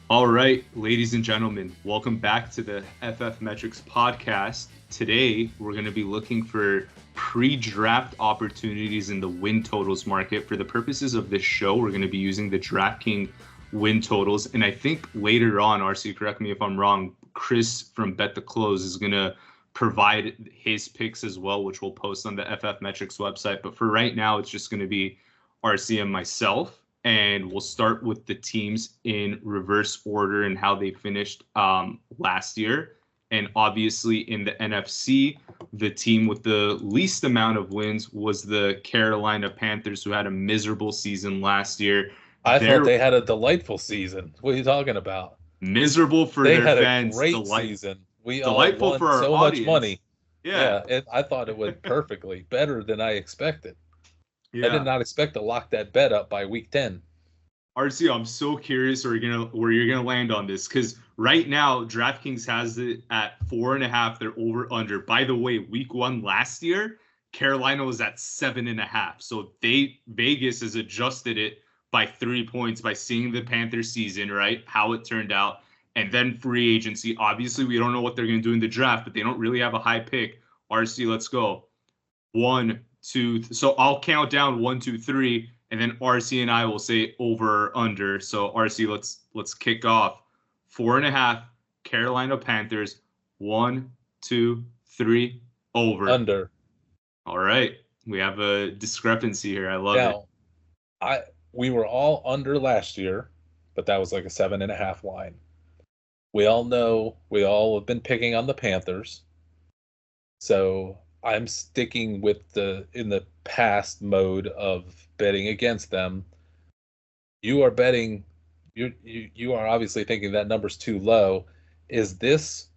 All right, ladies and gentlemen, welcome back to the FF Metrics podcast. Today, we're going to be looking for pre-draft opportunities in the win totals market. For the purposes of this show, we're going to be using the DraftKings win totals. And I think later on, RC, correct me if I'm wrong, Chris from Bet the Close is going to provide his picks as well, which we'll post on the FF Metrics website. But for right now, it's just going to be RC and myself. And we'll start with the teams in reverse order and how they finished last year. And obviously in the NFC, the team with the least amount of wins was the Carolina Panthers, who had a miserable season last year. I thought they had a delightful season. What are you talking about? Miserable for their fans. They had a great season. We delightful all won for our so audience. much money. Yeah. I thought it went perfectly, better than I expected. Yeah. I did not expect to lock that bet up by week 10. RC, I'm so curious where you're gonna land on this, because right now DraftKings has it at 4.5. They're over under. By the way, week 1 last year, Carolina was at 7.5. So Vegas has adjusted it by 3 points by seeing the Panthers season, right? How it turned out. And then free agency. Obviously, we don't know what they're gonna do in the draft, but they don't really have a high pick. RC, let's go. 1, 2. So I'll count down 1, 2, 3. And then RC and I will say over or under. So RC, let's kick off. 4.5, Carolina Panthers. 1, 2, 3, over. Under. All right. We have a discrepancy here. I love it. We were all under last year, but that was like a 7.5 line. We all know, we all have been picking on the Panthers. So I'm sticking with in the past mode of betting against them. You are betting, you are obviously thinking that number's too low. Is this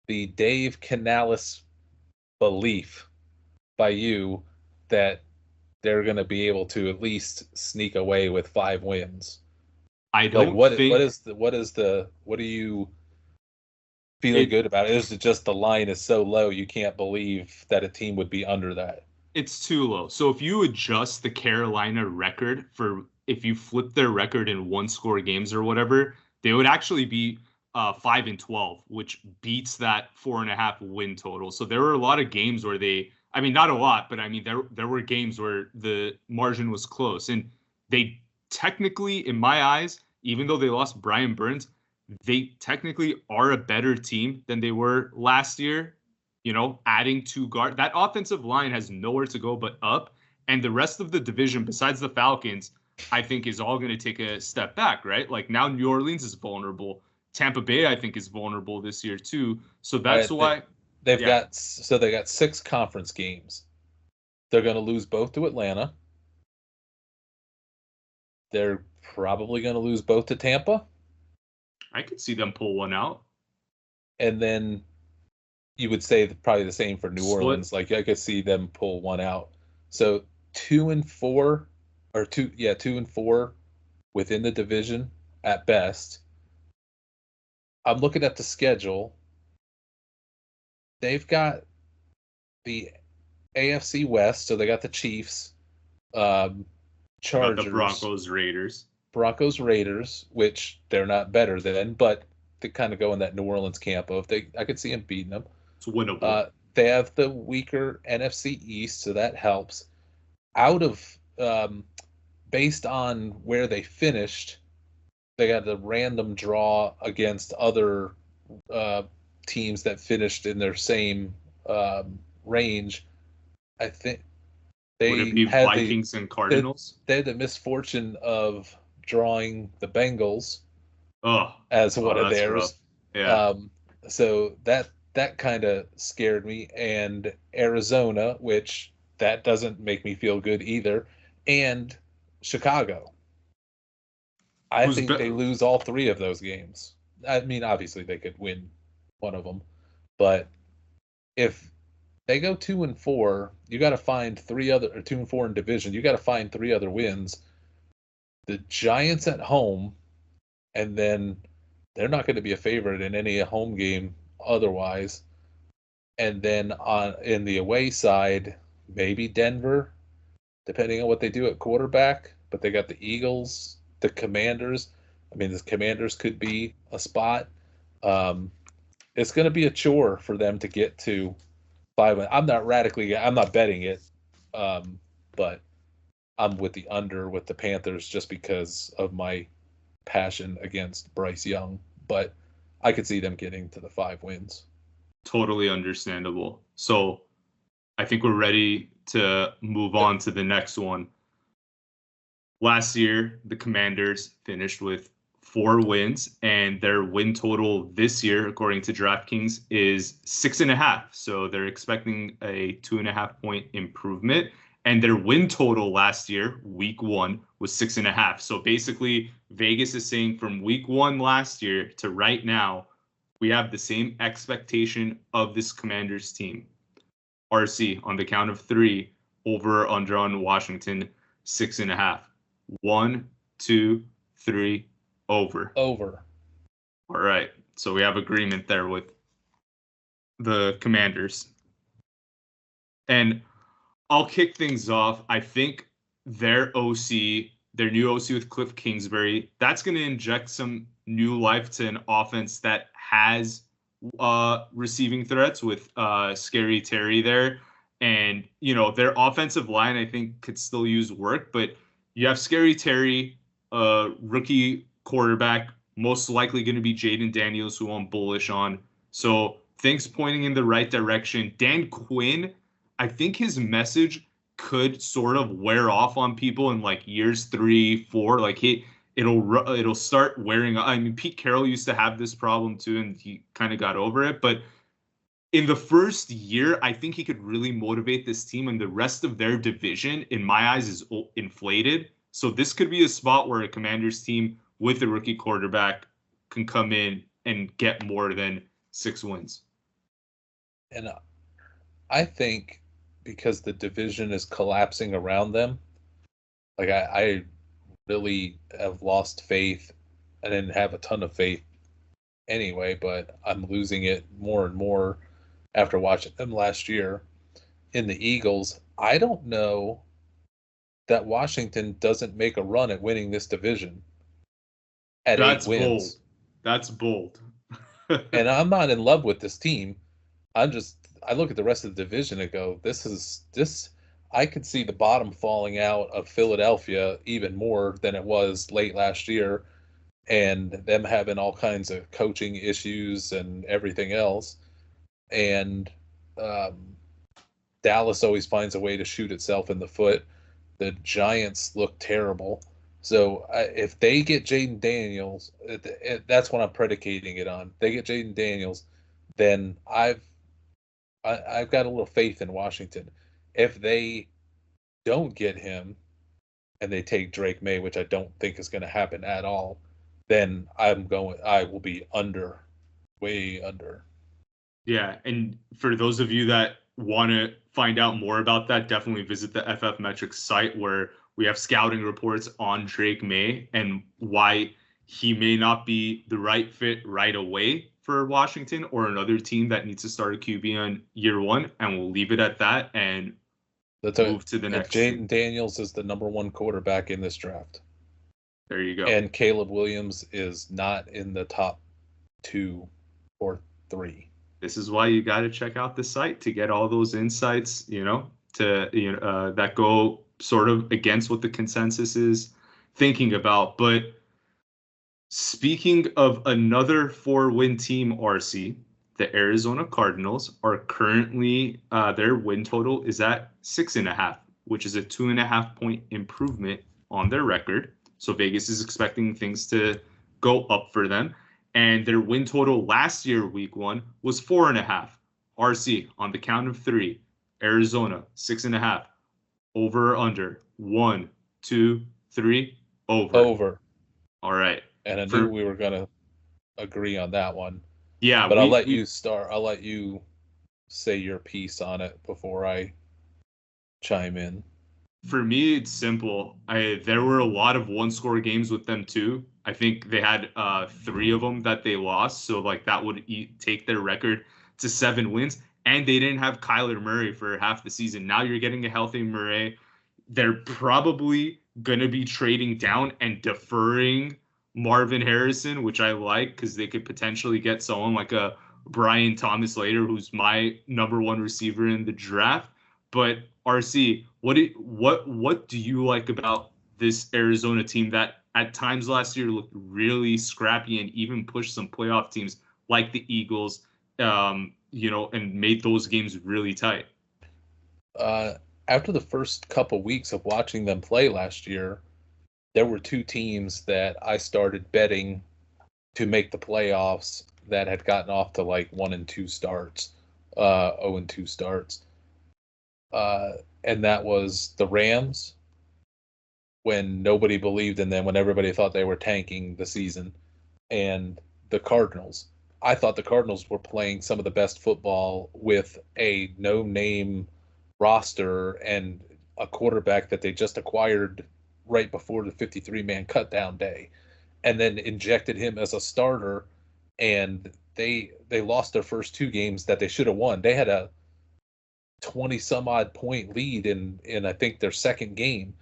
the Dave Canales belief by you that they're going to be able to at least sneak away with 5 wins? I don't think. What are you feeling good about it? Is it just the line is so low you can't believe that a team would be under that? It's too low. So if you adjust the Carolina record if you flip their record in 1-score games or whatever, they would actually be 5-12, which beats that 4.5 win total. So there were a lot of games where not a lot, but there were games where the margin was close. And they technically, in my eyes, even though they lost Brian Burns, they technically are a better team than they were last year. You know, adding 2 guard, that offensive line has nowhere to go but up. And the rest of the division, besides the Falcons, I think is all going to take a step back, right? Like now New Orleans is vulnerable. Tampa Bay, I think, is vulnerable this year too. So that's why they've got 6 conference games. They're going to lose both to Atlanta. They're probably going to lose both to Tampa. I could see them pull one out. And then you would say probably the same for New Orleans. Like I could see them pull one out. So 2-4 within the division at best. I'm looking at the schedule. They've got the AFC West, so they got the Chiefs, Chargers, the Broncos, Raiders, which they're not better than, but they kind of go in that New Orleans camp of I could see them beating them. It's winnable. They have the weaker NFC East, so that helps. Out of based on where they finished, they got a random draw against other teams that finished in their same range. I think would it be Vikings and Cardinals? They had the misfortune of drawing the Bengals as one of theirs. Rough. Yeah. So that kind of scared me. And Arizona, which that doesn't make me feel good either, and Chicago. I think they lose all 3 of those games. I mean, obviously they could win one of them, but if they go 2-4, you got to find 3 other, or 2-4 in division. You got to find 3 other wins. The Giants at home, and then they're not going to be a favorite in any home game otherwise. And then in the away side, maybe Denver, depending on what they do at quarterback. But they got the Eagles, the Commanders. I mean, the Commanders could be a spot. Um, it's going to be a chore for them to get to 5 wins. I'm not betting it, but I'm with the under with the Panthers just because of my passion against Bryce Young. But I could see them getting to the 5 wins. Totally understandable. So I think we're ready to move on to the next one. Last year, the Commanders finished with 4 wins, and their win total this year, according to DraftKings, is 6.5. So they're expecting a 2.5 point improvement. And their win total last year, week 1, was 6.5. So basically, Vegas is saying from week 1 last year to right now, we have the same expectation of this Commanders team. RC, on the count of 3, over or under on Washington, 6.5. 1, 2, 3, over. Over. All right. So we have agreement there with the Commanders. And I'll kick things off. I think their new OC with Cliff Kingsbury, that's going to inject some new life to an offense that has receiving threats with Scary Terry there. And, their offensive line, I think, could still use work. But you have Scary Terry, rookie quarterback, most likely going to be Jaden Daniels, who I'm bullish on. So things pointing in the right direction. Dan Quinn, I think his message could sort of wear off on people in like years 3, 4. Like it'll start wearing. I mean, Pete Carroll used to have this problem too, and he kind of got over it. But in the first year, I think he could really motivate this team, and the rest of their division, in my eyes, is inflated. So this could be a spot where a Commanders team with a rookie quarterback can come in and get more than 6 wins. And I think because the division is collapsing around them, like I really have lost faith. I didn't have a ton of faith anyway, but I'm losing it more and more after watching them last year. In the Eagles, I don't know that Washington doesn't make a run at winning this division at That's 8 wins. bold. That's bold. And I'm not in love with this team. I look at the rest of the division and go, this. I could see the bottom falling out of Philadelphia even more than it was late last year, and them having all kinds of coaching issues and everything else. And Dallas always finds a way to shoot itself in the foot. The Giants look terrible. So if they get Jaden Daniels, that's what I'm predicating it on. They get Jaden Daniels, then I've got a little faith in Washington. If they don't get him and they take Drake May, which I don't think is going to happen at all, then I will be under, way under. Yeah, and for those of you that want to find out more about that, definitely visit the FF Metrics site where we have scouting reports on Drake May and why he may not be the right fit right away for Washington or another team that needs to start a QB on year 1. And we'll leave it at that and move to the next. Jaden Daniels is the number 1 quarterback in this draft. There you go. And Caleb Williams is not in the top 2 or 3. This is why you got to check out the site to get all those insights, that go sort of against what the consensus is thinking about. But speaking of another 4-win team, RC, the Arizona Cardinals are currently, their win total is at 6.5, which is a 2.5-point improvement on their record. So Vegas is expecting things to go up for them. And their win total last year, week 1, was 4.5. RC, on the count of 3, Arizona, 6.5. Over or under? 1, 2, 3, over. Over. All right. And I knew we were going to agree on that one. Yeah. But I'll let you start. I'll let you say your piece on it before I chime in. For me, it's simple. There were a lot of one-score games with them too. I think they had 3 of them that they lost, so that would take their record to 7 wins. And they didn't have Kyler Murray for half the season. Now you're getting a healthy Murray. They're probably gonna be trading down and deferring Marvin Harrison, which I like because they could potentially get someone like a Brian Thomas later, who's my number one receiver in the draft. But RC, what do you like about this Arizona team that at times last year looked really scrappy and even pushed some playoff teams like the Eagles, and made those games really tight? After the first couple weeks of watching them play last year, there were two teams that I started betting to make the playoffs that had gotten off to like 1-2 starts, 0-2 starts. And that was the Rams when nobody believed in them, when everybody thought they were tanking the season, and the Cardinals. I thought the Cardinals were playing some of the best football with a no-name roster and a quarterback that they just acquired right before the 53-man cutdown day, and then injected him as a starter, and they lost their first two games that they should have won. They had a 20-some-odd point lead in I think their second game,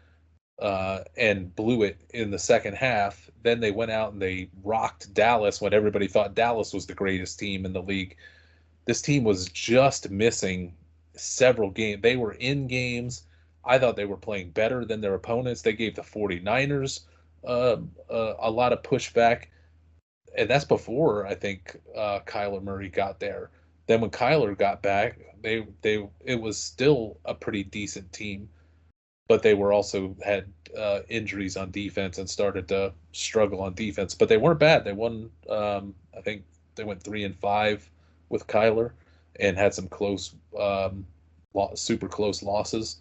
and blew it in the second half. Then they went out and they rocked Dallas when everybody thought Dallas was the greatest team in the league. This team was just missing several games. They were in games. I thought they were playing better than their opponents. They gave the 49ers a lot of pushback, and that's before I think Kyler Murray got there. Then when Kyler got back, it was still a pretty decent team, but they were also had injuries on defense and started to struggle on defense. But they weren't bad. They won. I think they went 3-5 with Kyler and had some close, super close losses.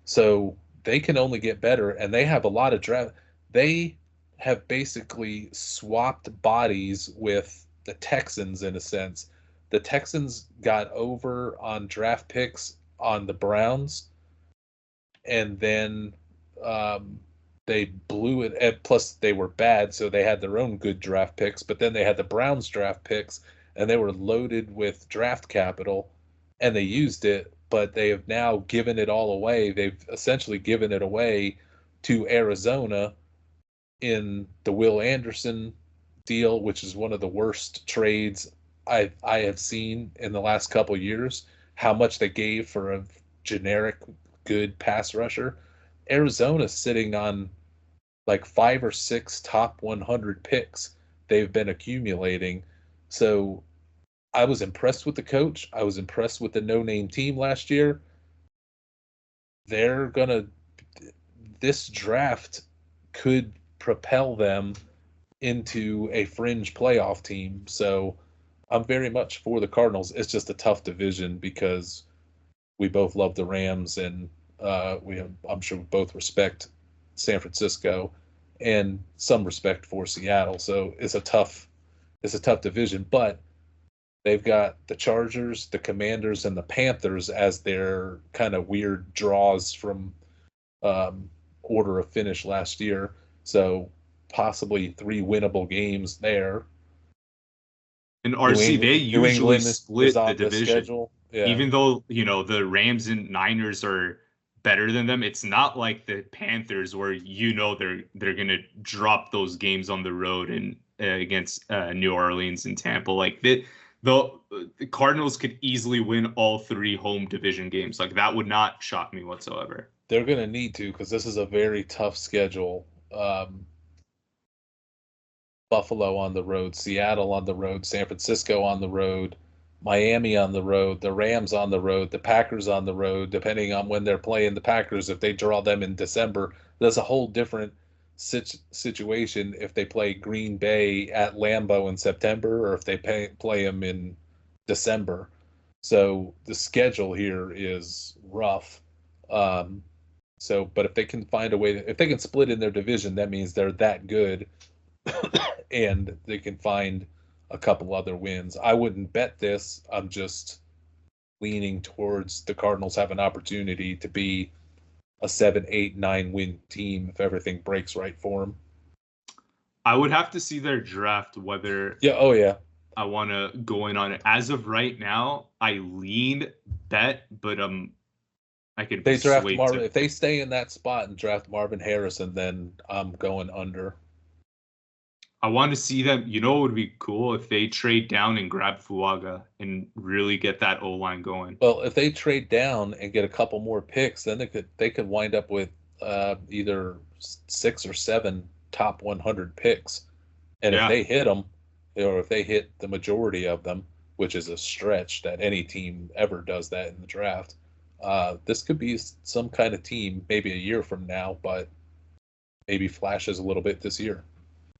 So they can only get better, and they have a lot of draft. They have basically swapped bodies with the Texans in a sense. The Texans got over on draft picks on the Browns, and then they blew it. And plus, they were bad, so they had their own good draft picks. But then they had the Browns draft picks, and they were loaded with draft capital, and they used it. But they have now given it all away. They've essentially given it away to Arizona in the Will Anderson deal, which is one of the worst trades I have seen in the last couple of years. How much they gave for a generic good pass rusher. Arizona's sitting on like 5 or 6 top 100 picks they've been accumulating. So I was impressed with the coach. I was impressed with the no-name team last year. This draft could propel them into a fringe playoff team. So I'm very much for the Cardinals. It's just a tough division because we both love the Rams, and I'm sure we both respect San Francisco and some respect for Seattle. So it's a tough division, but they've got the Chargers, the Commanders, and the Panthers as their kind of weird draws from order of finish last year. So possibly 3 winnable games there. And RC, they usually split the division. Yeah. Even though, the Rams and Niners are better than them, it's not like the Panthers where they're going to drop those games on the road and against New Orleans and Tampa. Like the Cardinals could easily win all 3 home division games. Like that would not shock me whatsoever. They're going to need to, because this is a very tough schedule. Buffalo on the road, Seattle on the road, San Francisco on the road, Miami on the road, the Rams on the road, the Packers on the road, depending on when they're playing the Packers. If they draw them in December, that's a whole different situation if they play Green Bay at Lambeau in September or if they play them in December. So the schedule here is rough. But if they can find a way, if they can split in their division, that means they're that good and they can find a couple other wins. I wouldn't bet this. I'm just leaning towards the Cardinals have an opportunity to be a 7, 8, 9 win team if everything breaks right for them. I would have to see their draft whether I want to go in on it. As of right now, I lean bet, but I could they draft Marvin. If they stay in that spot and draft Marvin Harrison, then I'm going under. I want to see them. You know, it would be cool if they trade down and grab Fuaga and really get that O-line going. Well, if they trade down and get a couple more picks, then they could wind up with either 6 or 7 top 100 picks. And if Yeah. they hit them, or if they hit the majority of them, which is a stretch that any team ever does that in the draft, this could be some kind of team maybe a year from now, but maybe flashes a little bit this year.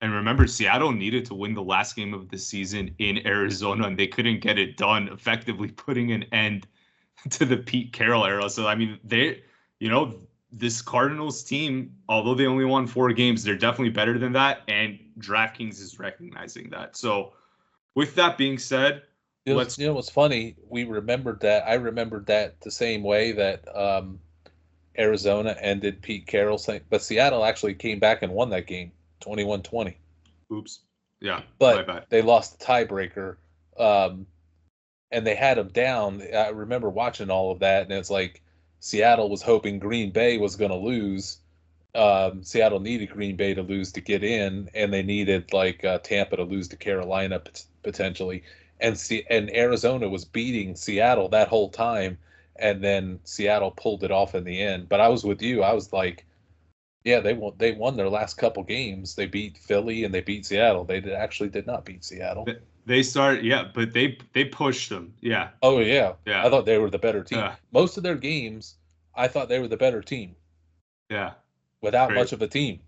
And remember, Seattle needed to win the last game of the season in Arizona, and they couldn't get it done, effectively putting an end to the Pete Carroll era. So, I mean, this Cardinals team, although they only won 4 games, they're definitely better than that, and DraftKings is recognizing that. So, with that being said, what's funny? I remembered that the same way that Arizona ended Pete Carroll's thing, but Seattle actually came back and won that game, 21-20. Oops. Yeah. But they lost the tiebreaker, and they had them down. I remember watching all of that, and it's like Seattle was hoping Green Bay was going to lose. Seattle needed Green Bay to lose to get in, and they needed Tampa to lose to Carolina potentially. And Arizona was beating Seattle that whole time, and then Seattle pulled it off in the end. But I was with you. I was like, yeah, they won their last couple games. They beat Philly and they beat Seattle. They actually did not beat Seattle. They started, but they pushed them. Yeah. Oh yeah. Yeah. I thought they were the better team. Yeah. Most of their games, I thought they were the better team. Yeah. Without much of a team.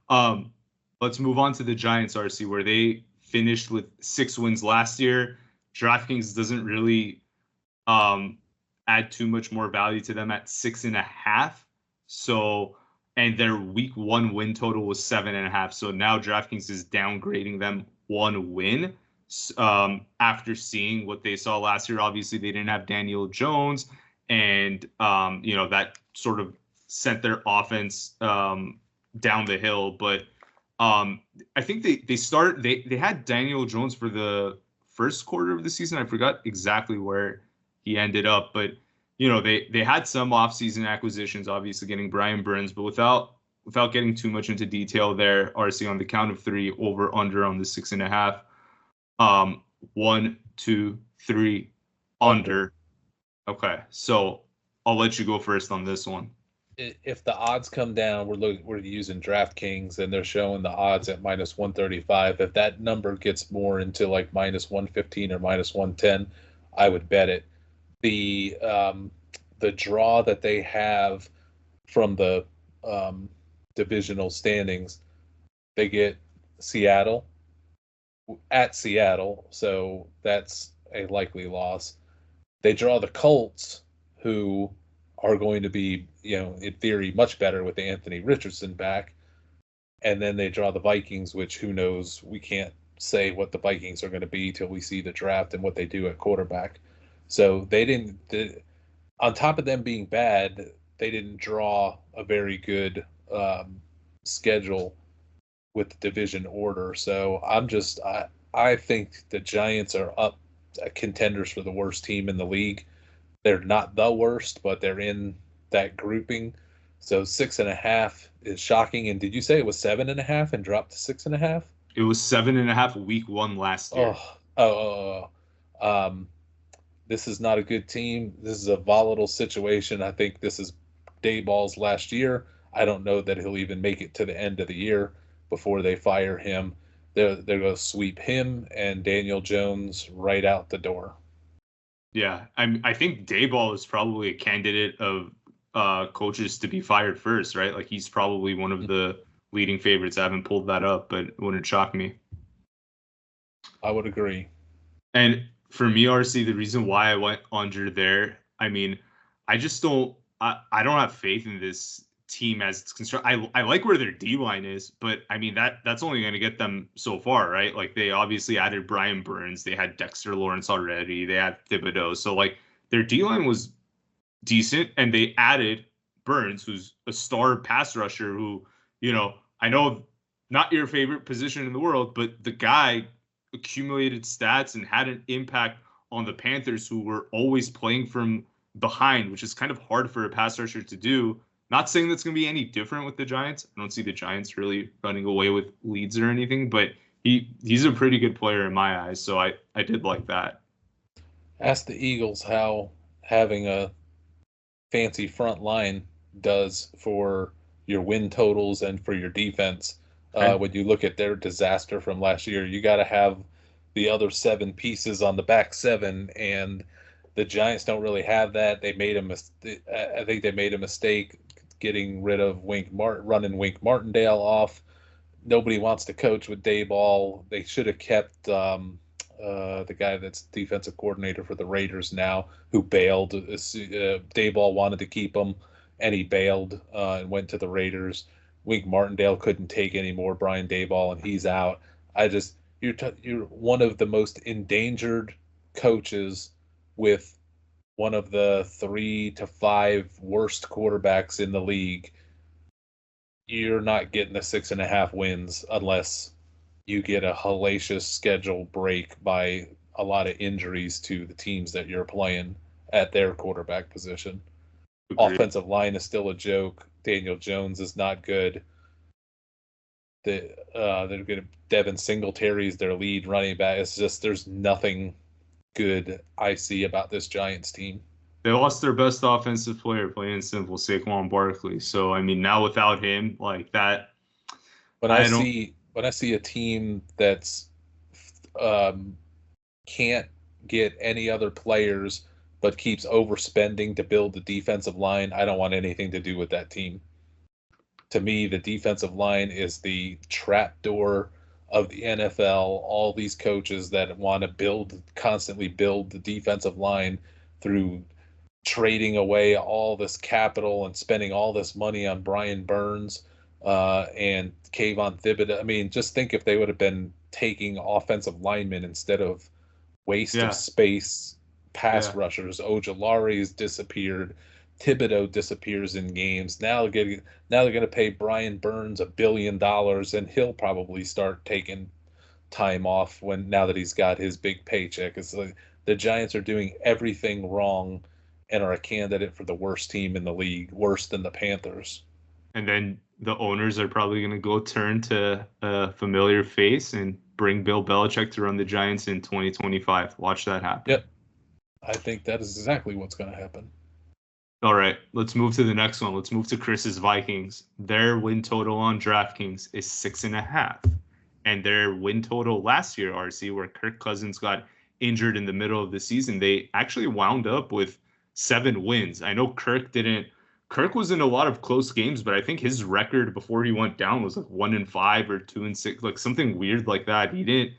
Let's move on to the Giants, RC, where they finished with 6 wins last year. DraftKings doesn't really add too much more value to them at 6.5. So, and their week 1 win total was 7.5. So now DraftKings is downgrading them 1 win. After seeing what they saw last year, obviously they didn't have Daniel Jones, and that sort of sent their offense down the hill. But I think they had Daniel Jones for the first quarter of the season. I forgot exactly where he ended up, but they had some offseason acquisitions, obviously getting Brian Burns, but without getting too much into detail there, RC, on the count of 3, over under on the 6.5. 1, 2, 3, under. Okay, so I'll let you go first on this one. If the odds come down, we're using DraftKings, and they're showing the odds at -135. If that number gets more into like -115 or -110, I would bet it. The draw that they have from the divisional standings, they get Seattle at Seattle, so that's a likely loss. They draw the Colts, who are going to be, in theory, much better with Anthony Richardson back. And then they draw the Vikings, which who knows? We can't say what the Vikings are going to be till we see the draft and what they do at quarterback. So on top of them being bad, they didn't draw a very good schedule with the division order. So I think the Giants are up contenders for the worst team in the league. They're not the worst, but they're in that grouping. So 6.5 is shocking. And did you say it was 7.5 and dropped to 6.5? It was 7.5 week 1 last year. This is not a good team. This is a volatile situation. I think this is Dayball's last year. I don't know that he'll even make it to the end of the year before they fire him. They're going to sweep him and Daniel Jones right out the door. Yeah, I think Dayball is probably a candidate of coaches to be fired first, right? Like, he's probably one of the leading favorites. I haven't pulled that up, but it wouldn't shock me. I would agree. And for me, RC, the reason why I went under there, I mean, I just don't have faith in this team as it's constructed. I like where their D-line is, but I mean, that's only going to get them so far, right? Like, they obviously added Brian Burns. They had Dexter Lawrence already. They had Thibodeau. So, like, their D-line was decent, and they added Burns, who's a star pass rusher who, I know not your favorite position in the world, but the guy accumulated stats and had an impact on the Panthers, who were always playing from behind, which is kind of hard for a pass rusher to do. Not saying that's going to be any different with the Giants. I don't see the Giants really running away with leads or anything, but he's a pretty good player in my eyes, so I did like that. Ask the Eagles how having a fancy front line does for your win totals and for your defense. When you look at their disaster from last year, you got to have the other 7 pieces on the back 7, and the Giants don't really have that. They made I think they made a mistake getting rid of running Wink Martindale off. Nobody wants to coach with Dayball. They should have kept the guy that's defensive coordinator for the Raiders now, who bailed. Dayball wanted to keep him, and he bailed and went to the Raiders. Wink Martindale couldn't take any more Brian Dayball, and he's out. You're one of the most endangered coaches with one of the 3 to 5 worst quarterbacks in the league. You're not getting the 6.5 wins unless you get a hellacious schedule break by a lot of injuries to the teams that you're playing at their quarterback position. Agreed. Offensive line is still a joke. Daniel Jones is not good. They're going to Devin Singletary is their lead running back. It's just there's nothing good I see about this Giants team. They lost their best offensive player, plain and simple, Saquon Barkley. So I mean, now without him, like that. When I see a team that's can't get any other players but keeps overspending to build the defensive line, I don't want anything to do with that team. To me, the defensive line is the trapdoor of the NFL. All these coaches that want to constantly build the defensive line through trading away all this capital and spending all this money on Brian Burns and Kayvon Thibodeau. I mean, just think if they would have been taking offensive linemen instead of waste of space pass rushers. Ojolari's disappeared. Thibodeau disappears in games. Now they're going to pay Brian Burns $1 billion, and he'll probably start taking time off now that he's got his big paycheck. It's like the Giants are doing everything wrong and are a candidate for the worst team in the league, worse than the Panthers. And then the owners are probably going to go turn to a familiar face and bring Bill Belichick to run the Giants in 2025. Watch that happen. Yep. I think that is exactly what's going to happen. All right, let's move to the next one. Let's move to Chris's Vikings. Their win total on DraftKings is 6.5. And their win total last year, RC, where Kirk Cousins got injured in the middle of the season, they actually wound up with 7 wins. I know Kirk was in a lot of close games, but I think his record before he went down was like 1-5 or 2-6, like something weird like that. He didn't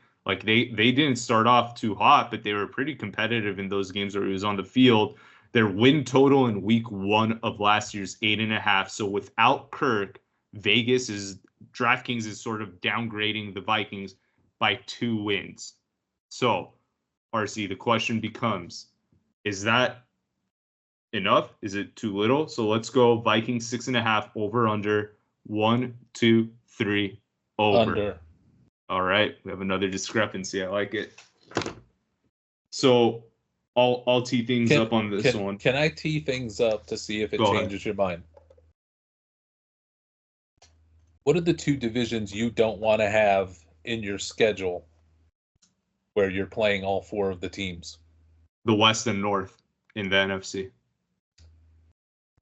they didn't start off too hot, but they were pretty competitive in those games where he was on the field. Their win total in week 1 of last year's 8.5. So without Kirk, DraftKings is sort of downgrading the Vikings by 2 wins. So, RC, the question becomes, is that enough? Is it too little? So let's go Vikings 6.5 over under 1, 2, 3 over. Under. All right, we have another discrepancy. I like it. So I'll tee things up on this one. Can I tee things up to see if it changes your mind? What are the 2 divisions you don't want to have in your schedule where you're playing all 4 of the teams? The West and North in the NFC.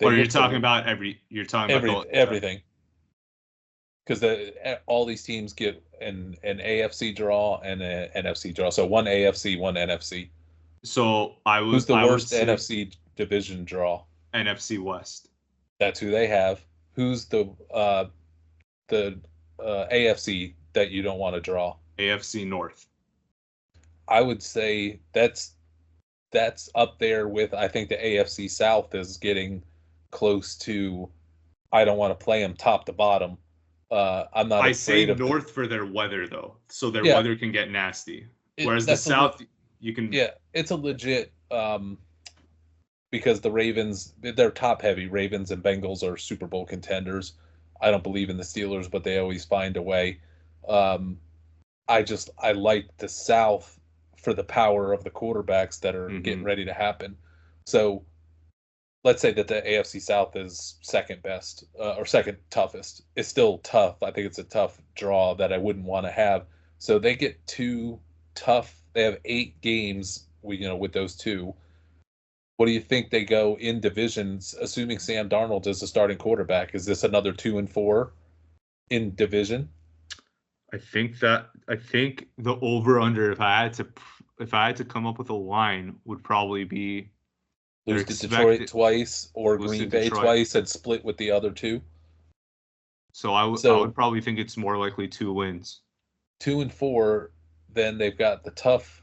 Or you're talking about everything. Because all these teams get an AFC draw and an NFC draw. So one AFC, one NFC. So who's the worst NFC division draw? NFC West. That's who they have. Who's the AFC that you don't want to draw? AFC North. I would say that's up there with, I think the AFC South is getting close to, I don't want to play them top to bottom. I'm not. I say North for their weather though, so their weather can get nasty. Whereas the South, you can. Yeah, it's a legit because the Ravens, they're top heavy. Ravens and Bengals are Super Bowl contenders. I don't believe in the Steelers, but they always find a way. I like the South for the power of the quarterbacks that are getting ready to happen. So let's say that the AFC South is second best or second toughest. It's still tough. I think it's a tough draw that I wouldn't want to have. So they get two tough. They have 8 games. With those two. What do you think they go in divisions? Assuming Sam Darnold is the starting quarterback, is this another 2-4 in division? I think the over under, if I had to come up with a line, would probably be lose to Detroit twice or Green Bay twice and split with the other two. So I would probably think it's more likely 2 wins. 2-4, then they've got the tough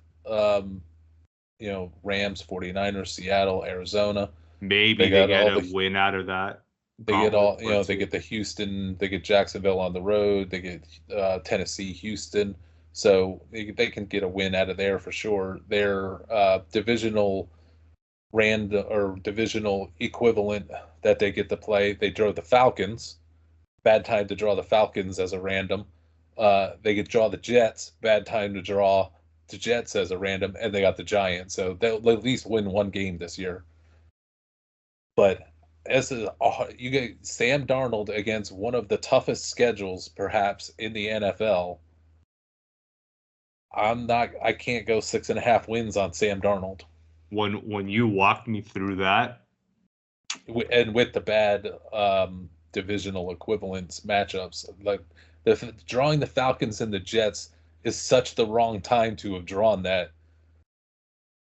Rams, 49ers, Seattle, Arizona. Maybe they get a win out of that. They get all, they get the Houston, they get Jacksonville on the road, they get Tennessee, Houston. So they can get a win out of there for sure. Their divisional equivalent that they get to play, they draw the Falcons. Bad time to draw the Falcons as a random. They get draw the Jets. Bad time to draw the Jets as a random, and they got the Giants. So they'll at least win one game this year. But you get Sam Darnold against one of the toughest schedules perhaps in the NFL. I can't go 6.5 wins on Sam Darnold. When you walked me through that, and with the bad divisional equivalence matchups, like drawing the Falcons and the Jets is such the wrong time to have drawn that.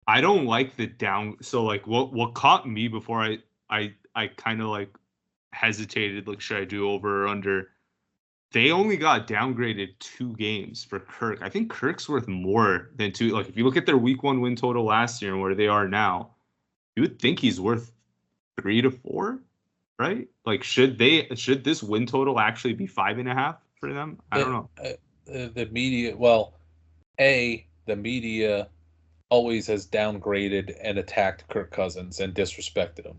I don't like the down. So like what caught me before I kind of like hesitated, like, should I do over or under? They only got downgraded 2 games for Kirk. I think Kirk's worth more than 2. Like, if you look at their week 1 win total last year and where they are now, you would think he's worth 3 to 4, right? Like, should this win total actually be 5.5 for them? I don't know. The media, the media always has downgraded and attacked Kirk Cousins and disrespected him.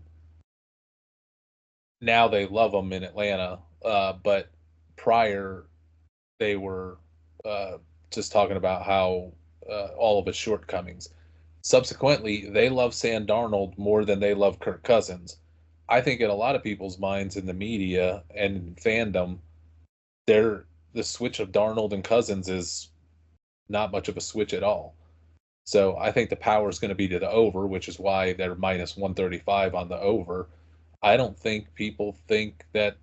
Now they love him in Atlanta, but prior they were just talking about how all of his shortcomings. Subsequently, they love Sam Darnold more than they love Kirk Cousins. I think in a lot of people's minds in the media and in fandom, the switch of Darnold and Cousins is not much of a switch at all. So I think the power is going to be to the over, which is why they're minus 135 on the over. I don't think people think that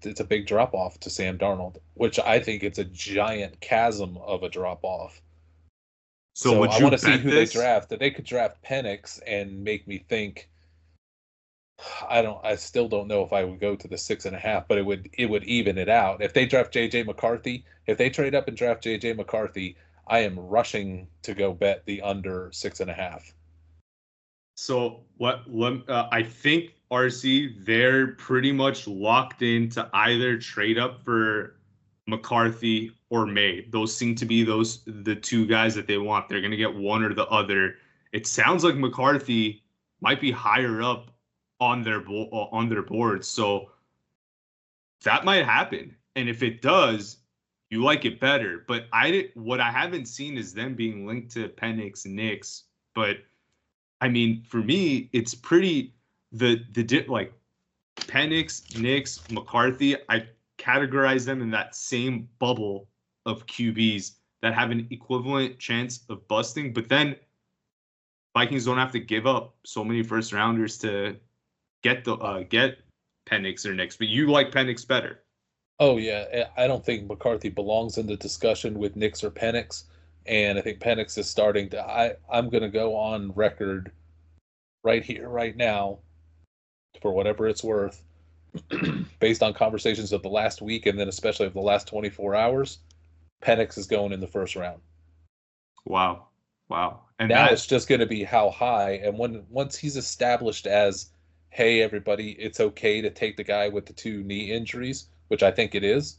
it's a big drop off to Sam Darnold, which I think it's a giant chasm of a drop off. So I want to see who they draft. They could draft Penix and make me think. I still don't know if I would go to the 6.5, but it would even it out. If they draft JJ McCarthy, if they trade up and draft JJ McCarthy, I am rushing to go bet the under 6.5. So I think RC, they're pretty much locked in to either trade up for McCarthy or May. Those seem to be the 2 guys that they want. They're going to get one or the other. It sounds like McCarthy might be higher up on their board, so that might happen. And if it does, you like it better. But what I haven't seen is them being linked to Penix, Knicks. But I mean, for me, it's pretty like Penix, Knicks, McCarthy. I categorize them in that same bubble of QBs that have an equivalent chance of busting. But then Vikings don't have to give up so many first rounders to get Penix or Knicks. But you like Penix better. Oh yeah, I don't think McCarthy belongs in the discussion with Knicks or Penix, and I think Penix is starting to. I'm going to go on record right here, right now, for whatever it's worth, based on conversations of the last week and then especially of the last 24 hours, Penix is going in the first round. Wow. And now it's just going to be how high, and once he's established as, hey everybody, it's okay to take the guy with the 2 knee injuries, which I think it is,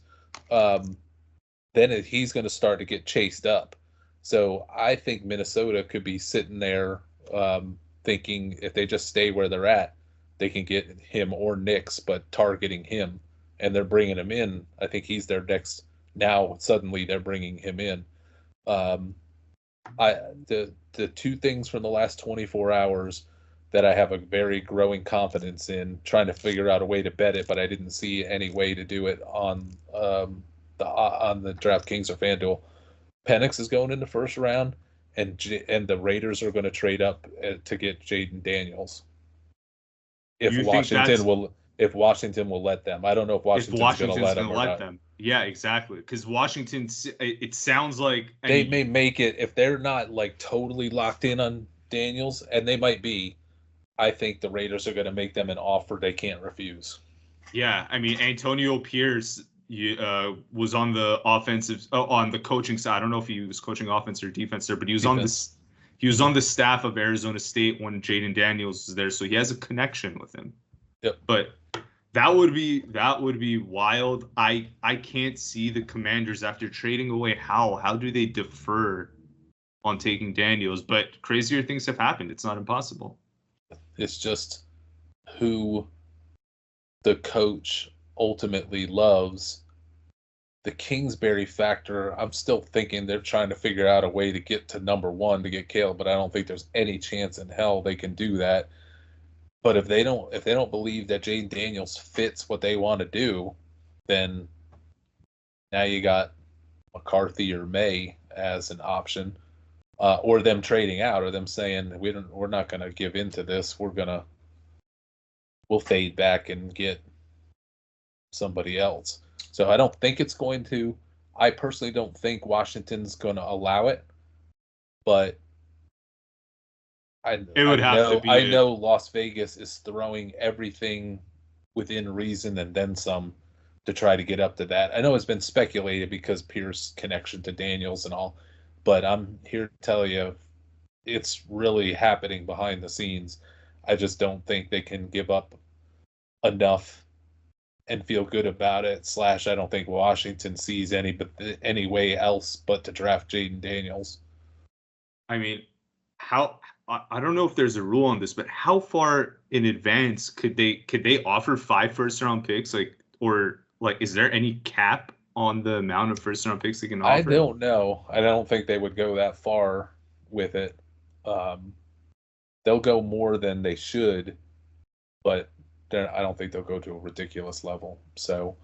then he's going to start to get chased up. So I think Minnesota could be sitting there thinking if they just stay where they're at, they can get him or Knicks, but targeting him, and they're bringing him in. I think he's their next. Now suddenly they're bringing him in. The 2 things from the last 24 hours, that I have a very growing confidence in, trying to figure out a way to bet it, but I didn't see any way to do it on the DraftKings or FanDuel. Penix is going in the first round, and the Raiders are going to trade up to get Jaden Daniels. If Washington will let them. I don't know if Washington's going to let them or not. Them. Yeah, exactly. Because Washington, it sounds like they may make it if they're not like totally locked in on Daniels, and they might be. I think the Raiders are going to make them an offer they can't refuse. Yeah, I mean Antonio Pierce was on the on the coaching side. I don't know if he was coaching offense or defense there, but he was on the staff of Arizona State when Jaden Daniels was there, so he has a connection with him. Yep. But that would be wild. I can't see the Commanders after trading away Howell. How do they defer on taking Daniels? But crazier things have happened. It's not impossible. It's just who the coach ultimately loves. The Kingsbury factor, I'm still thinking they're trying to figure out a way to get to number one to get Caleb, but I don't think there's any chance in hell they can do that. But if they don't believe that Jaden Daniels fits what they want to do, then now you got McCarthy or May as an option, or them trading out, or them saying we're not going to give into this. We'll fade back and get somebody else. So I don't think it's going to. I personally don't think Washington's going to allow it, but I know Las Vegas is throwing everything within reason and then some to try to get up to that. I know it's been speculated because Pierce connection to Daniels and all, but I'm here to tell you it's really happening behind the scenes. I just don't think they can give up enough and feel good about it. / I don't think Washington sees any way else but to draft Jaden Daniels. I mean, I don't know if there's a rule on this, but how far in advance could they offer 5 first-round picks? Is there any cap on the amount of first-round picks they can offer? I don't know. I don't think they would go that far with it. They'll go more than they should, but I don't think they'll go to a ridiculous level. So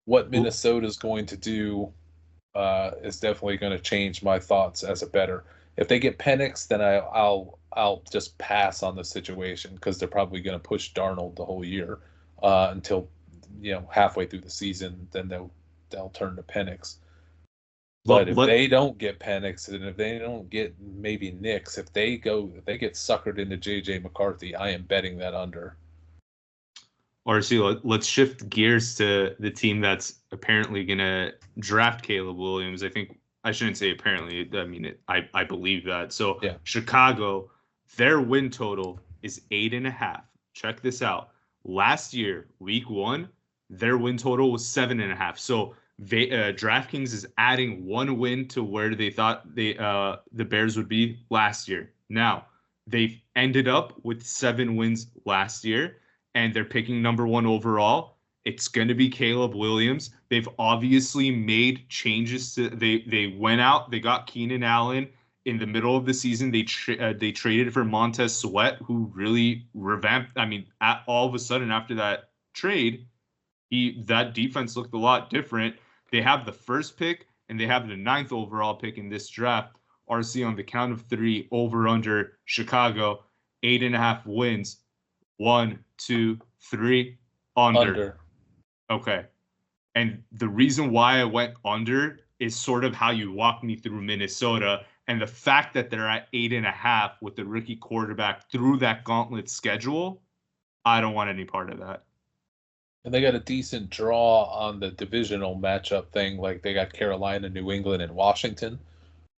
what Minnesota's going to do is definitely going to change my thoughts as a bettor. If they get Penix, then I'll just pass on the situation because they're probably going to push Darnold the whole year until halfway through the season. Then they'll turn to Penix. But if they don't get Penix, and if they don't get maybe Nix, if they get suckered into JJ McCarthy, I am betting that under. RC, let's shift gears to the team that's apparently going to draft Caleb Williams. I think I shouldn't say apparently. I mean, I believe that. So yeah. Chicago, their win total is 8.5. Check this out. Last year, week 1, their win total was 7.5. So DraftKings is adding 1 win to where they thought the Bears would be last year. Now, they've ended up with 7 wins last year, and they're picking number 1 overall. It's going to be Caleb Williams. They've obviously made changes to they went out, they got Keenan Allen in the middle of the season. They traded for Montez Sweat, who really revamped. I mean, all of a sudden after that trade, that defense looked a lot different. They have the first pick and they have the 9th overall pick in this draft. RC, on the count of 3, over under Chicago, 8.5 wins. 1, 2, 3, under. Okay. And the reason why I went under is sort of how you walked me through Minnesota, and the fact that they're at 8.5 with the rookie quarterback through that gauntlet schedule. I don't want any part of that. And they got a decent draw on the divisional matchup thing. Like they got Carolina, New England, and Washington.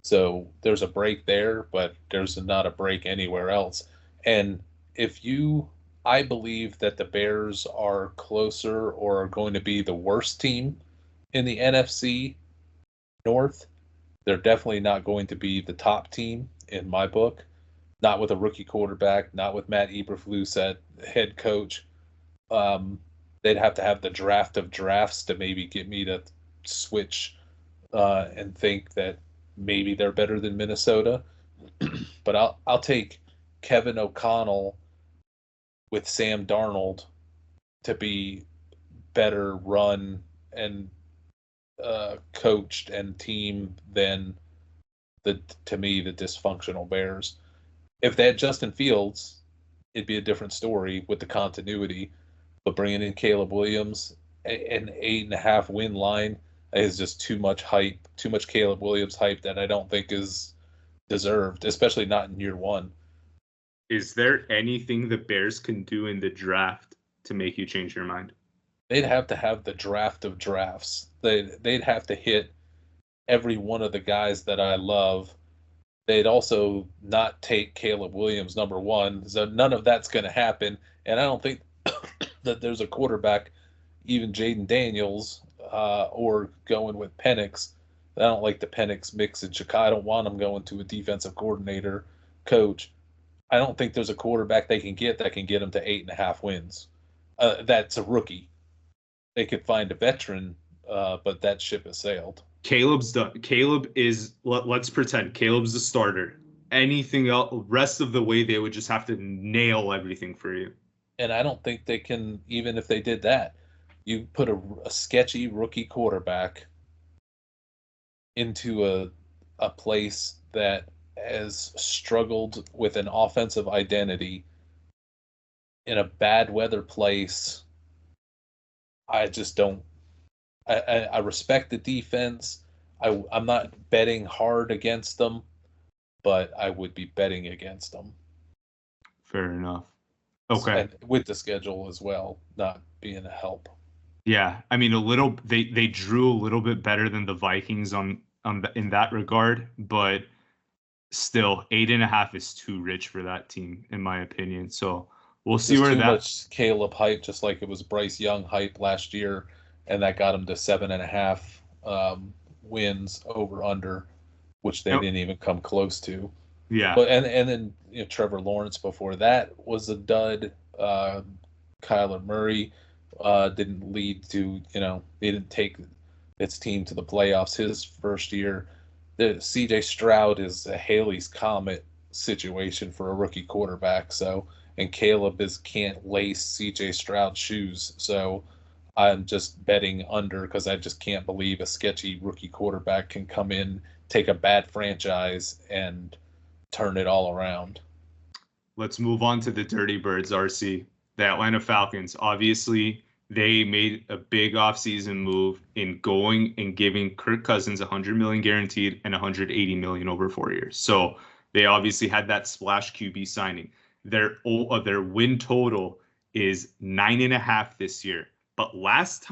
So there's a break there, but there's not a break anywhere else. And I believe that the Bears are closer or are going to be the worst team in the NFC North. They're definitely not going to be the top team in my book. Not with a rookie quarterback, not with Matt Eberflus at head coach. They'd have to have the draft of drafts to maybe get me to switch and think that maybe they're better than Minnesota. But I'll take Kevin O'Connell with Sam Darnold to be better run and coached and team than to me the dysfunctional Bears. If they had Justin Fields, it'd be a different story with the continuity. But bringing in Caleb Williams, an 8.5 win line is just too much hype, too much Caleb Williams hype that I don't think is deserved, especially not in year one. Is there anything the Bears can do in the draft to make you change your mind? They'd have to have the draft of drafts. They'd have to hit every one of the guys that I love. They'd also not take Caleb Williams number one. So none of that's going to happen. And I don't think that there's a quarterback, even Jaden Daniels, or going with Penix. I don't like the Penix mix in Chicago. I don't want him going to a defensive coordinator coach. I don't think there's a quarterback they can get that can get them to 8.5 wins. That's a rookie. They could find a veteran, but that ship has sailed. Caleb's done. Caleb is, let's pretend Caleb's the starter. Anything else, rest of the way, they would just have to nail everything for you. And I don't think they can, even if they did that, you put a sketchy rookie quarterback into a place that has struggled with an offensive identity in a bad weather place. I just don't. I respect the defense. I'm not betting hard against them, but I would be betting against them. Fair enough. Okay. And with the schedule as well, not being a help. Yeah, I mean, they drew a little bit better than the Vikings in that regard, but still 8.5 is too rich for that team, in my opinion. So we'll see where that. Much Caleb hype, just like it was Bryce Young hype last year, and that got him to 7.5 wins over under, which they didn't even come close to. Yeah. But and then Trevor Lawrence before that was a dud. Kyler Murray didn't lead to they didn't take its team to the playoffs his first year. The C.J. Stroud is a Haley's Comet situation for a rookie quarterback. So and Caleb can't lace C.J. Stroud's shoes. So I'm just betting under because I just can't believe a sketchy rookie quarterback can come in, take a bad franchise, and turn it all around. Let's move on to the Dirty Birds, RC. The Atlanta Falcons. Obviously, they made a big offseason move in going and giving Kirk Cousins $100 million guaranteed and $180 million over 4 years. So they obviously had that splash QB signing. Their win total is 9.5 this year. But last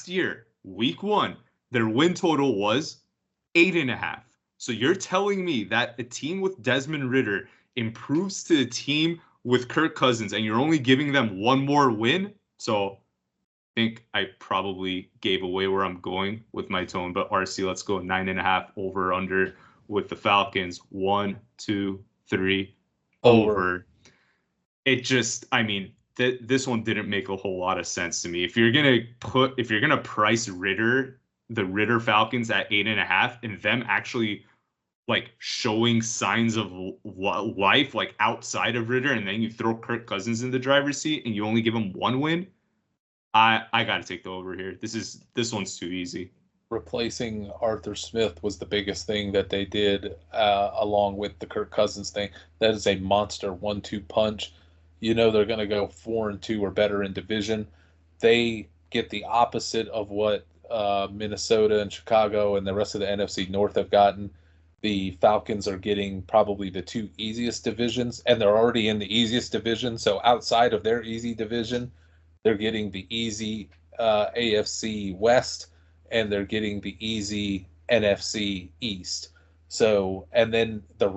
year, week 1, their win total was 8.5. So you're telling me that a team with Desmond Ridder improves to a team with Kirk Cousins and you're only giving them one more win? So I think I probably gave away where I'm going with my tone. But RC, let's go 9.5 over under with the Falcons. 1, 2, 3 over. It just, I mean, this one didn't make a whole lot of sense to me. If you're gonna price the Ridder Falcons at 8.5 and them actually like showing signs of life like outside of Ridder, and then you throw Kirk Cousins in the driver's seat and you only give him one win, I got to take the over here. This one's too easy. Replacing Arthur Smith was the biggest thing that they did, along with the Kirk Cousins thing. That is a monster 1-2 punch. They're going to go 4-2 or better in division. They get the opposite of what Minnesota and Chicago and the rest of the NFC North have gotten. The Falcons are getting probably the 2 easiest divisions, and they're already in the easiest division. So outside of their easy division, they're getting the easy AFC West, and they're getting the easy NFC East. So, and then the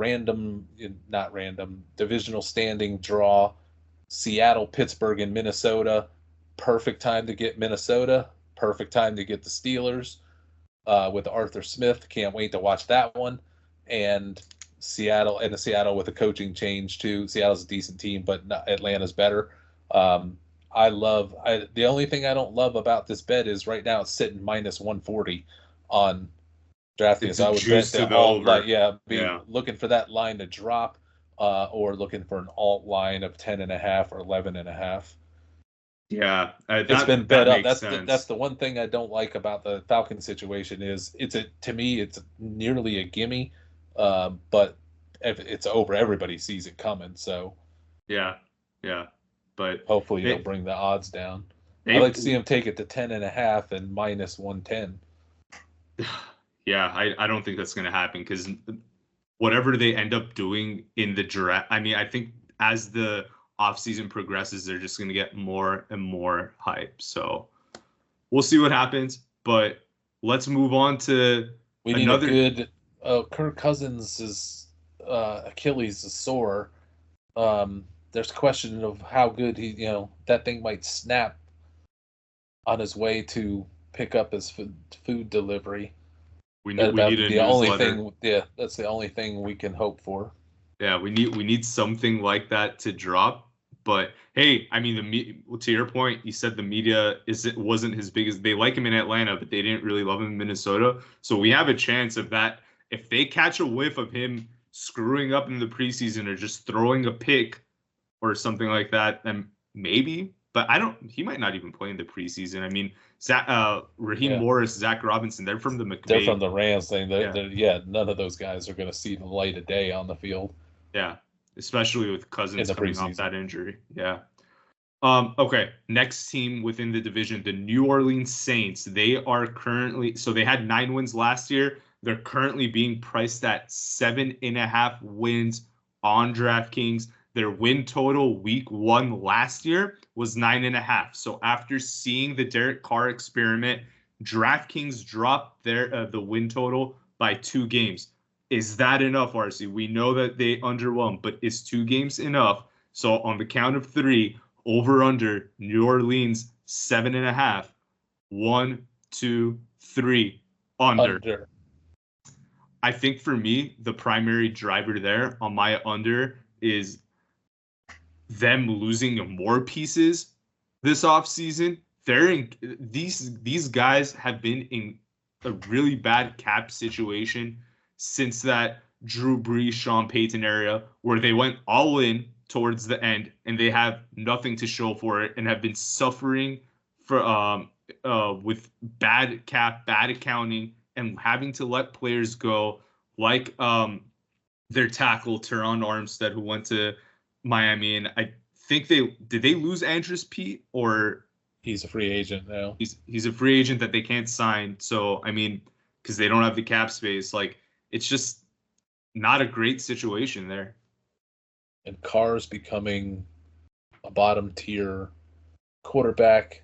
divisional standing draw, Seattle, Pittsburgh, and Minnesota. Perfect time to get Minnesota. Perfect time to get the Steelers with Arthur Smith. Can't wait to watch that one. And Seattle with a coaching change too. Seattle's a decent team, but Atlanta's better. The only thing I don't love about this bet is right now it's sitting -140 on DraftKings. So I would bet that all night. Looking for that line to drop or looking for an alt line of 10.5 or 11.5. Yeah, It's been that bet up. makes That's sense. the one thing I don't like about the Falcons situation is to me it's nearly a gimme, but if it's over, everybody sees it coming. So Yeah, yeah, but hopefully they'll they bring the odds down. I'd they like to see them take it to 10.5 and minus 110. yeah, I don't think that's gonna happen because whatever they end up doing in the draft, I mean, I think as the offseason progresses, they're just gonna get more and more hype. So we'll see what happens. But let's move on to We need a another. good. Kirk Cousins is Achilles is sore. There's question of how good that thing might snap on his way to pick up his food delivery. That We about need a the only newsletter. thing. Yeah, that's the only thing we can hope for. Yeah, we need something like that to drop. But hey, I mean, to your point, you said the media wasn't his biggest. They like him in Atlanta, but they didn't really love him in Minnesota. So we have a chance of that if they catch a whiff of him screwing up in the preseason or just throwing a pick or something like that, then maybe. But I don't. He might not even play in the preseason. I mean, Raheem Yeah, Morris, Zach Robinson, they're from the they're from McVay. the Rams thing. Yeah, Yeah, none of those guys are going to see the light of day on the field yeah. Especially with in Cousins the coming off preseason. that injury. Yeah. Okay. Next team within the division, the New Orleans Saints. They are currently so they had 9 wins last year. They're currently being priced at 7.5 wins on DraftKings. Their win total week 1 last year was 9.5. So after seeing the Derek Carr experiment, DraftKings dropped the win total by 2 games. Is that enough, RC? We know that they underwhelmed, but is 2 games enough? So on the count of three, over under New Orleans 7.5. 1, 2, 3. Under. Under. I think for me, the primary driver there on my under is them losing more pieces this offseason. These guys have been in a really bad cap situation since that Drew Brees, Sean Payton era where they went all in towards the end and they have nothing to show for it and have been suffering for with bad cap, bad accounting, and having to let players go like their tackle Teron Armstead who went to Miami, and I think they lose Andrus Pete or He's a free agent now. he's a free agent that they can't sign. So I mean, because they don't have the cap space, like it's just not a great situation there. And Carr's becoming a bottom tier quarterback.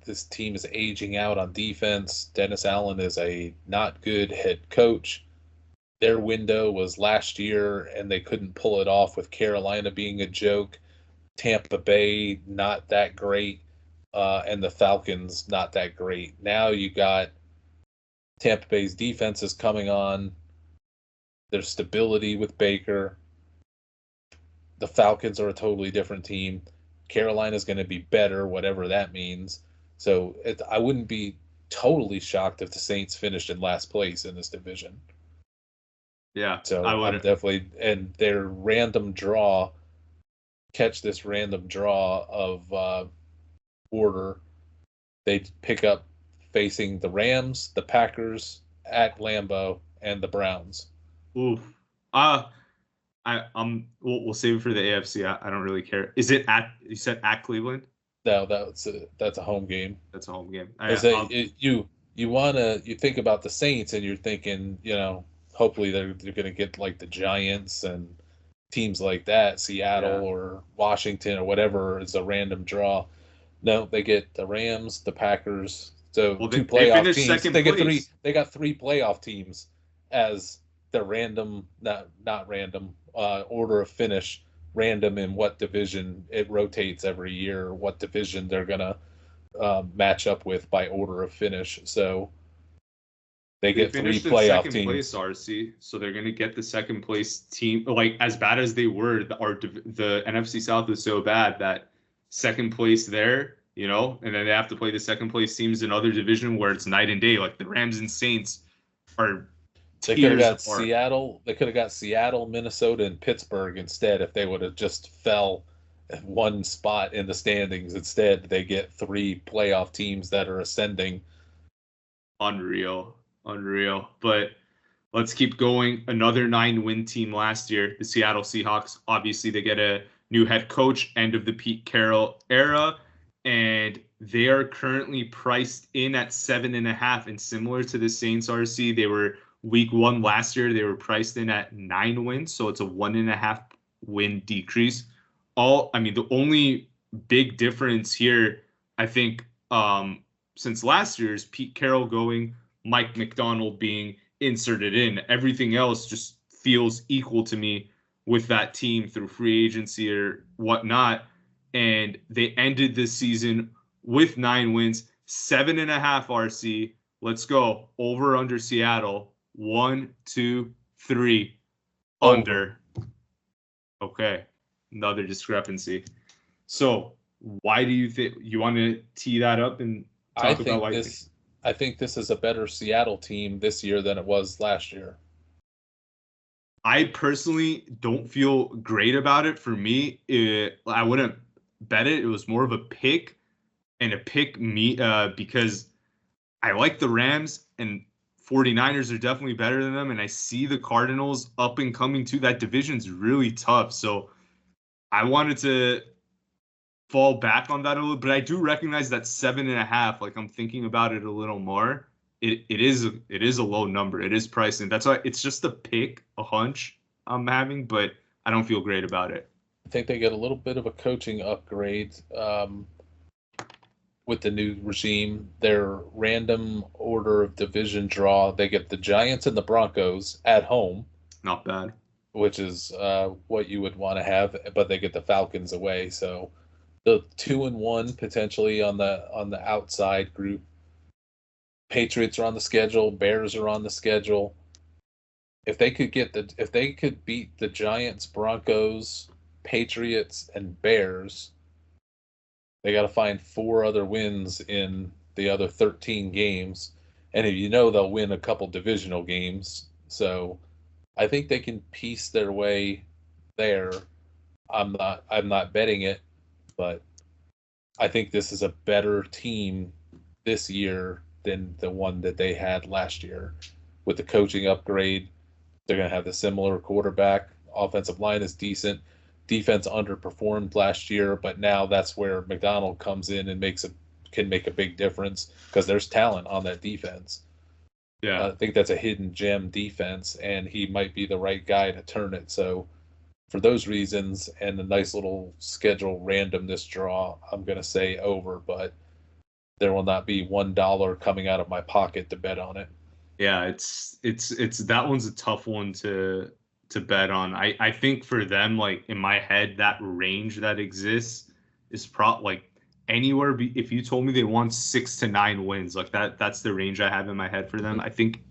This team is aging out on defense. Dennis Allen is a not good head coach. Their window was last year, and they couldn't pull it off with Carolina being a joke. Tampa Bay, not that great. And the Falcons, not that great. Now you got Tampa Bay's defense is coming on. There's stability with Baker. The Falcons are a totally different team. Carolina's going to be better, whatever that means. So I wouldn't be totally shocked if the Saints finished in last place in this division. Yeah, So I I'm would. definitely, and their random draw, catch this random draw of order. They pick up facing the Rams, the Packers at Lambeau, and the Browns. Oof. We'll save it for the AFC. I don't really care. Is it at you said at Cleveland? No, that's a home game. That's a home game. You think about the Saints and you're thinking, hopefully they're going to get like the Giants and teams like that, Seattle or Washington or whatever is a random draw. No, they get the Rams, the Packers. So Well, two they playoff finished teams. second They get three. place. They got three playoff teams as the random, not random order of finish. Random in what division it rotates every year. What division they're gonna match up with by order of finish. So they They get three finished in playoff second teams. place, RC. So they're gonna get the second place team. Like as bad as they were, the NFC South is so bad that second place there, and then they have to play the second place teams in other division where it's night and day. Like the Rams and Saints are They could have tears got apart. Seattle. They could have got Seattle, Minnesota, and Pittsburgh instead if they would have just fell one spot in the standings. Instead, they get three playoff teams that are ascending. Unreal, unreal. But let's keep going. Another 9-win team last year, the Seattle Seahawks. Obviously, they get a new head coach, end of the Pete Carroll era, and they are currently priced in at 7.5. And similar to the Saints, RC, they were week 1 last year. They were priced in at 9 wins, so it's a 1.5 win decrease. The only big difference here, I think, since last year is Pete Carroll going, Mike McDonald being inserted in. Everything else just feels equal to me with that team through free agency or whatnot. And they ended this season with 9 wins, 7.5 RC. Let's go. Over under Seattle. 1, 2, 3. Under. Okay. Another discrepancy. So why do you think you want to tee that up and talk about why? I think this is a better Seattle team this year than it was last year. I personally don't feel great about it. For me, I wouldn't bet it. It was more of a pick, and a pick me because I like the Rams, and 49ers are definitely better than them, and I see the Cardinals up and coming too. That division's really tough, so I wanted to fall back on that a little, but I do recognize that 7.5. Like, I'm thinking about it a little more. It is a low number. It is pricing. That's why it's just a pick, a hunch I'm having, but I don't feel great about it. I think they get a little bit of a coaching upgrade with the new regime. Their random order of division draw, they get the Giants and the Broncos at home. Not bad. Which is what you would want to have, but they get the Falcons away. So the 2-1 potentially on the outside group. Patriots are on the schedule. Bears are on the schedule. If they could beat the Giants, Broncos, Patriots, and Bears, they got to find 4 other wins in the other 13 games, and they'll win a couple divisional games. So I think they can piece their way there. I'm not betting it, but I think this is a better team this year than the one that they had last year. With the coaching upgrade, they're going to have the similar quarterback. Offensive line is decent. Defense underperformed last year, but now that's where McDonald comes in and can make a big difference because there's talent on that defense. Yeah, I think that's a hidden gem defense, and he might be the right guy to turn it. So for those reasons and the nice little schedule randomness draw, I'm going to say over, but there will not be $1 coming out of my pocket to bet on it. Yeah, it's that one's a tough one to bet on. I think for them, like in my head, that range that exists is like anywhere. If you told me they want 6 to 9 wins, like that's the range I have in my head for them. I think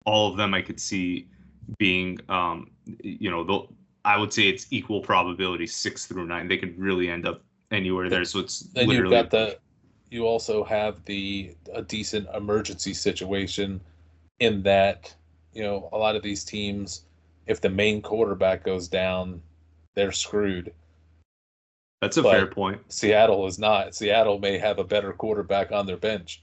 all of them I could see being, I would say it's equal probability 6 through 9. They could really end up anywhere there. So it's then literally. You also have a decent emergency situation in that, a lot of these teams, if the main quarterback goes down, they're screwed. That's a fair point. Seattle is not. Seattle may have a better quarterback on their bench.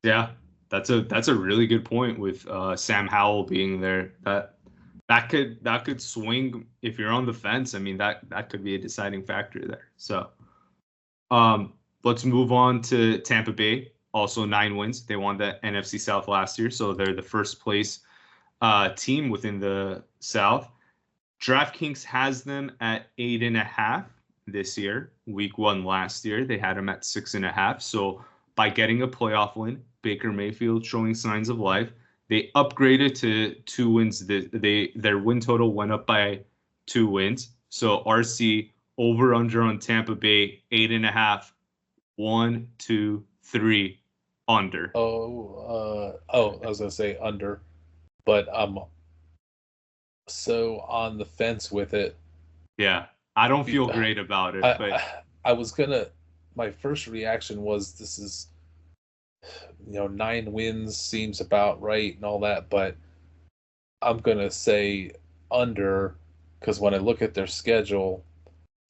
Yeah, that's a really good point with Sam Howell being there. That could swing if you're on the fence. I mean, that could be a deciding factor there. So, let's move on to Tampa Bay. Also 9 wins. They won the NFC South last year, so they're the first place team within the South. DraftKings has them at 8.5 this year. Week 1 last year, they had them at 6.5. So by getting a playoff win, Baker Mayfield showing signs of life, they upgraded to 2 wins. Their win total went up by 2 wins. So RC over under on Tampa Bay 8.5. 1, 2, 3 under. I was gonna say under, but I'm so on the fence with it. Yeah, I don't feel great about it. I was gonna. My first reaction was this is, 9 wins seems about right and all that, but I'm going to say under, because when I look at their schedule,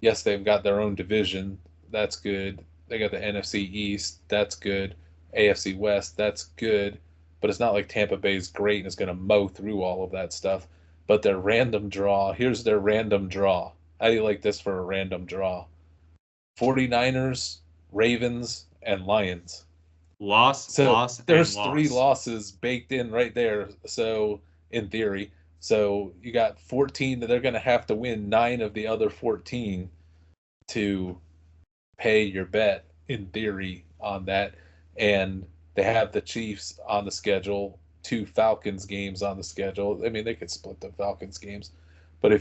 yes, they've got their own division. That's good. They got the NFC East. That's good. AFC West. That's good. But it's not like Tampa Bay is great and is going to mow through all of that stuff. But their random draw, here's their random draw. How do you like this for a random draw? 49ers, Ravens, and Lions. Loss, So loss, and there's three loss. losses baked in right there. So in theory, so you got 14 that they're going to have to win 9 of the other 14 to pay your bet in theory on that. And they have the Chiefs on the schedule, 2 Falcons games on the schedule. I mean, they could split the Falcons games, but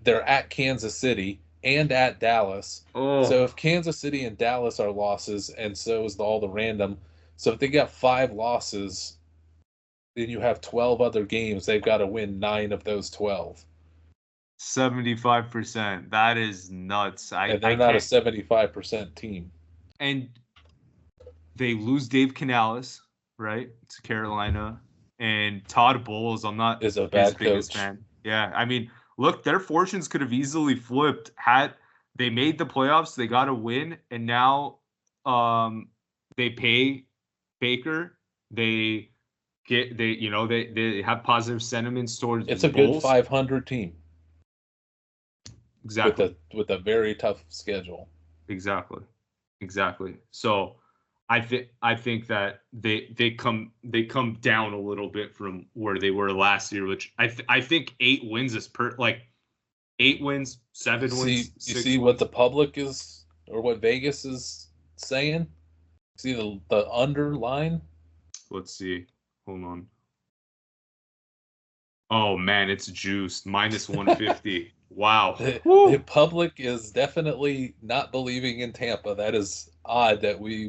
they're at Kansas City and at Dallas. Oh, So if Kansas City and Dallas are losses, and so is all the random. So if they got 5 losses, then you have 12 other games. They've got to win 9 of those 12. 75%. That is nuts. And I they're not a can't. 75% team. And they lose Dave Canales, right, to Carolina. And Todd Bowles, I'm not Is a his bad biggest coach. fan. Yeah, I mean, look, their fortunes could have easily flipped had they made the playoffs. They got a win, and now they pay Baker. They they have positive sentiments towards It's a good Bowles. 500 team Exactly. with a very tough schedule. Exactly. So I think that they come down a little bit from where they were last year, which I think 8 wins is 8 wins, 7 wins, You 6 see what wins. the public is, or what Vegas is saying? See the underline? Let's see. Hold on. Oh man, it's juiced -150. Wow. The public is definitely not believing in Tampa. That is odd that we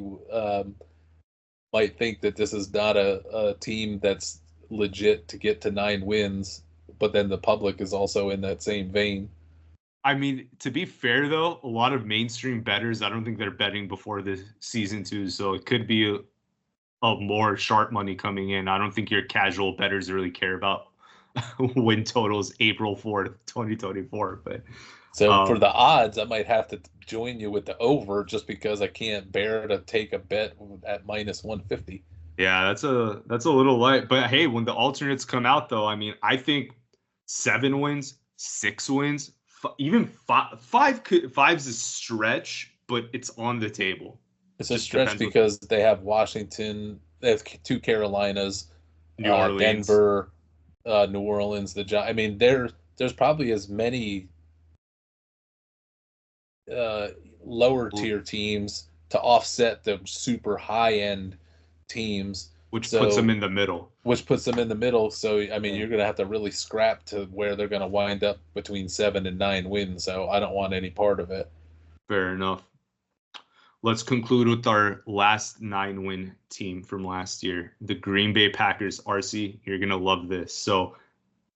might think that this is not a team that's legit to get to 9 wins, but then the public is also in that same vein. I mean, to be fair though, a lot of mainstream bettors, I don't think they're betting before the season too, so it could be a more sharp money coming in. I don't think your casual bettors really care about win totals April 4th, 2024. But So for the odds, I might have to join you with the over just because I can't bear to take a bet at -150. yeah, that's a little light. But hey, when the alternates come out though, I mean, I think 7 wins, 6 wins, even five's a stretch, but it's on the table. It's a Just stretch depends what because they have Washington, they have 2 Carolinas, New Orleans. Denver, New Orleans. I mean, there's probably as many uh, lower tier teams to offset the super high end teams. Which puts them So in the middle. which puts them in the middle. So I mean, Yeah. you're going to have to really scrap to where they're going to wind up between 7 and 9 wins. So I don't want any part of it. Fair enough. Let's conclude with our last 9-win team from last year, the Green Bay Packers. RC, you're going to love this. So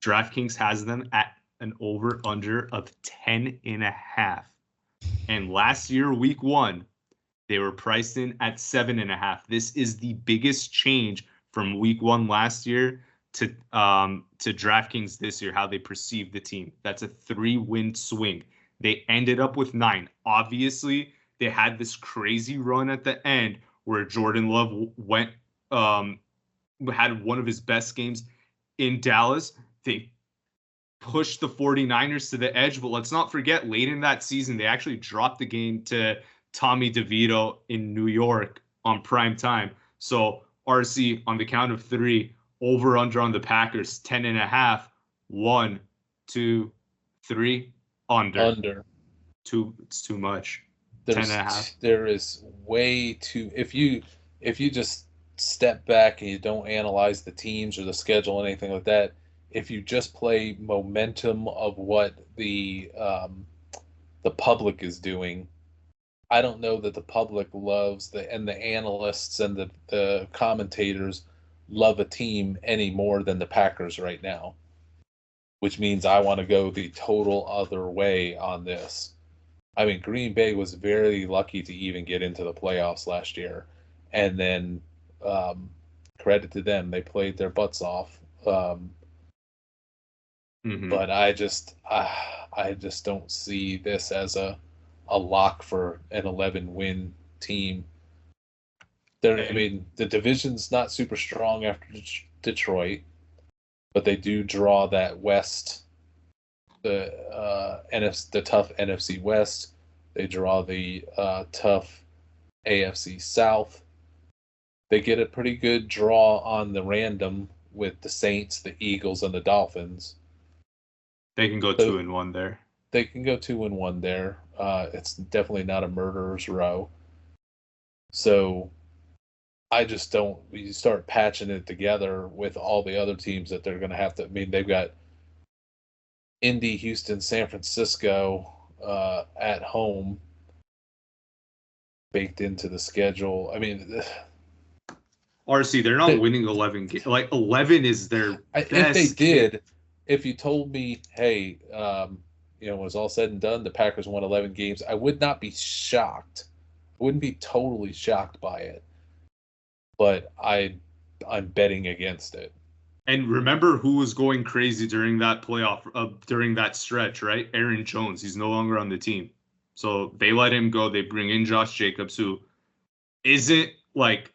DraftKings has them at an over-under of 10.5. And last year, week 1, they were priced in at 7.5. This is the biggest change from week 1 last year to DraftKings this year, how they perceive the team. That's a 3-win swing. They ended up with 9. Obviously, they had this crazy run at the end where Jordan Love had one of his best games in Dallas. They pushed the 49ers to the edge, but let's not forget, late in that season, they actually dropped the game to Tommy DeVito in New York on prime time. So RC, on the count of 3, over under on the Packers, 10.5. 1, 2, 3, under. Under. It's too much. 10.5. There is way too, if you just step back and you don't analyze the teams or the schedule or anything like that, if you just play momentum of what the public is doing, I don't know that the public loves and the analysts and the commentators love a team any more than the Packers right now, which means I want to go the total other way on this. I mean, Green Bay was very lucky to even get into the playoffs last year, and then credit to them, they played their butts off. But I just don't see this as a lock for an 11-win team. I mean, the division's not super strong after Detroit, but they do draw that West, the tough NFC West. They draw the tough AFC South. They get a pretty good draw on the random with the Saints, the Eagles, and the Dolphins. They can go 2-1 there. They can go 2-1 there. It's definitely not a murderer's row. So I just don't. You start patching it together with all the other teams that they're going to have to. I mean, they've got Indy, Houston, San Francisco at home baked into the schedule. I mean, RC, they're not winning 11 games. Like 11 is their best. If they did, if you told me, hey, when it was all said and done, the Packers won 11 games, I would not be shocked. I wouldn't be totally shocked by it. But I'm betting against it. And remember who was going crazy during that playoff, during that stretch, right? Aaron Jones. He's no longer on the team. So they let him go. They bring in Josh Jacobs, who isn't like,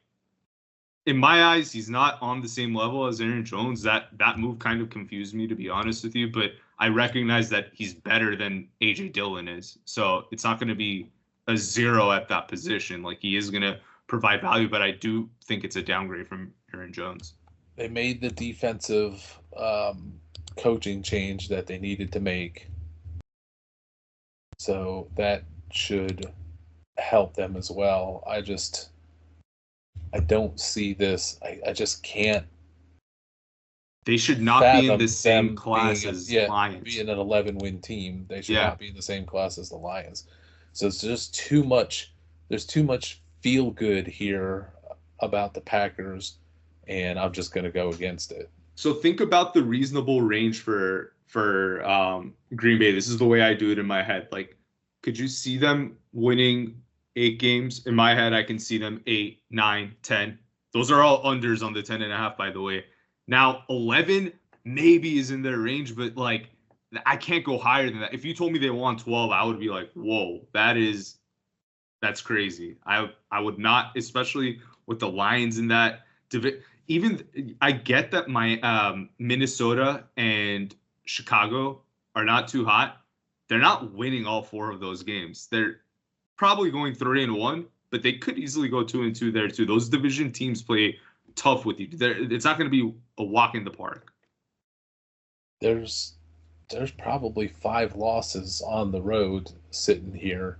in my eyes, he's not on the same level as Aaron Jones. That move kind of confused me, to be honest with you. But I recognize that he's better than A.J. Dillon is. So it's not going to be a 0 at that position. Like, he is going to provide value, but I do think it's a downgrade from Aaron Jones. They made the defensive coaching change that they needed to make. So that should help them as well. I don't see this. I just can't. They should not be in the same class as Lions. Being an 11-win team, they should not be in the same class as the Lions. So it's just too much. There's too much feel good here about the Packers, and I'm just going to go against it. So think about the reasonable range for Green Bay. This is the way I do it in my head. Like, could you see them winning 8 games? In my head, I can see them 8, 9, 10. Those are all unders on the 10.5, by the way. Now, 11 maybe is in their range, but like, I can't go higher than that. If you told me they won 12, I would be like, whoa, that's crazy. I would not, especially with the Lions in that division. Even I get that my Minnesota and Chicago are not too hot. They're not winning all 4 of those games. They're probably going 3-1, but they could easily go 2-2 there too. Those division teams play tough with you. It's not going to be a walk in the park. There's probably 5 losses on the road sitting here,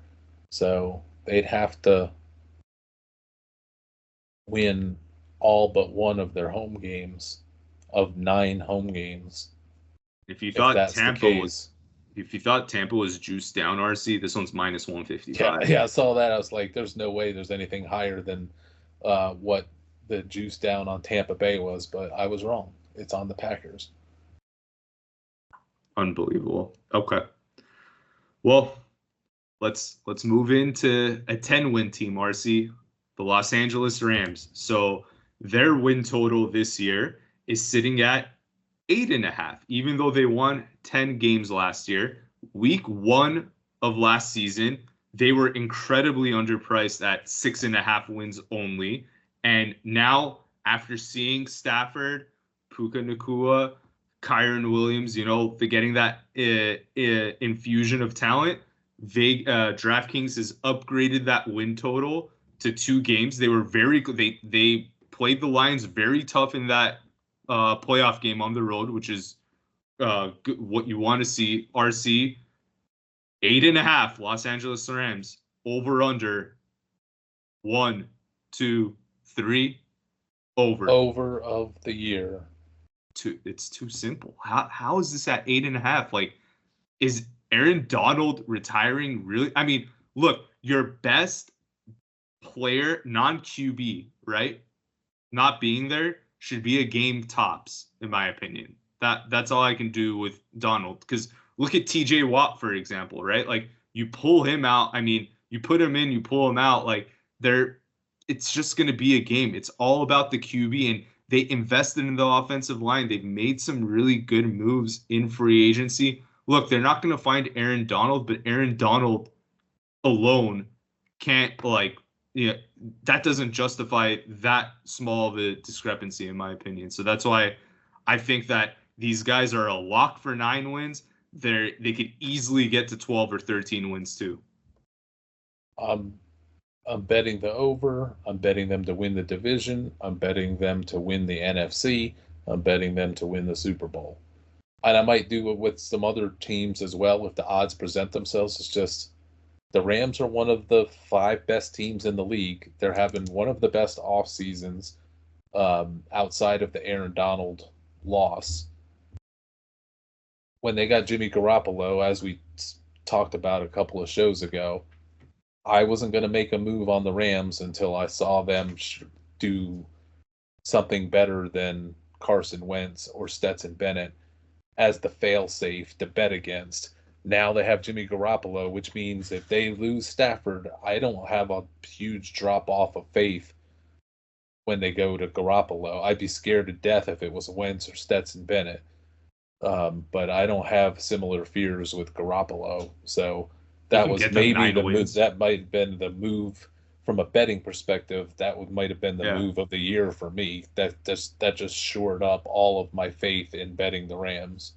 so they'd have to win all but one of their home games of 9 home games. If you thought Tampa was juiced down, RC, this one's minus 155. Yeah, I saw that. I was like, there's no way there's anything higher than what the juice down on Tampa Bay was, but I was wrong. It's on the Packers. Unbelievable. Okay. Well, let's move into a 10-win team, RC, the Los Angeles Rams. So their win total this year is sitting at 8.5, even though they won 10 games last year. Week 1 of last season, they were incredibly underpriced at 6.5 wins only. And now, after seeing Stafford, Puka Nacua, Kyron Williams, they're getting that infusion of talent. DraftKings has upgraded that win total to 2 games. They were very good. They played the Lions very tough in that playoff game on the road, which is what you want to see. RC, 8.5, Los Angeles Rams, over under 1, 2, 3, over. Over of the year. It's too simple. How is this at 8.5? Like, is Aaron Donald retiring really? I mean, look, your best player, non-QB, right? Not being there should be a game tops, in my opinion. That's all I can do with Donald. Because look at TJ Watt, for example, right? Like, you pull him out. I mean, you put him in, you pull him out. Like, it's just going to be a game. It's all about the QB. And They invested in the offensive line. They've made some really good moves in free agency. Look, they're not going to find Aaron Donald, but Aaron Donald alone can't, like, yeah, that doesn't justify that small of a discrepancy, in my opinion. So that's why I think that these guys are a lock for 9 wins. They could easily get to 12 or 13 wins too. I'm betting the over. I'm betting them to win the division. I'm betting them to win the NFC. I'm betting them to win the Super Bowl. And I might do it with some other teams as well if the odds present themselves. It's just the Rams are one of the 5 best teams in the league. They're having one of the best off seasons outside of the Aaron Donald loss. When they got Jimmy Garoppolo, as we talked about a couple of shows ago, I wasn't going to make a move on the Rams until I saw them do something better than Carson Wentz or Stetson Bennett as the fail-safe to bet against. Now they have Jimmy Garoppolo, which means if they lose Stafford, I don't have a huge drop-off of faith when they go to Garoppolo. I'd be scared to death if it was Wentz or Stetson Bennett. But I don't have similar fears with Garoppolo. So that was maybe the move. That might have been the move from a betting perspective. Might have been the move of the year for me. That just shored up all of my faith in betting the Rams.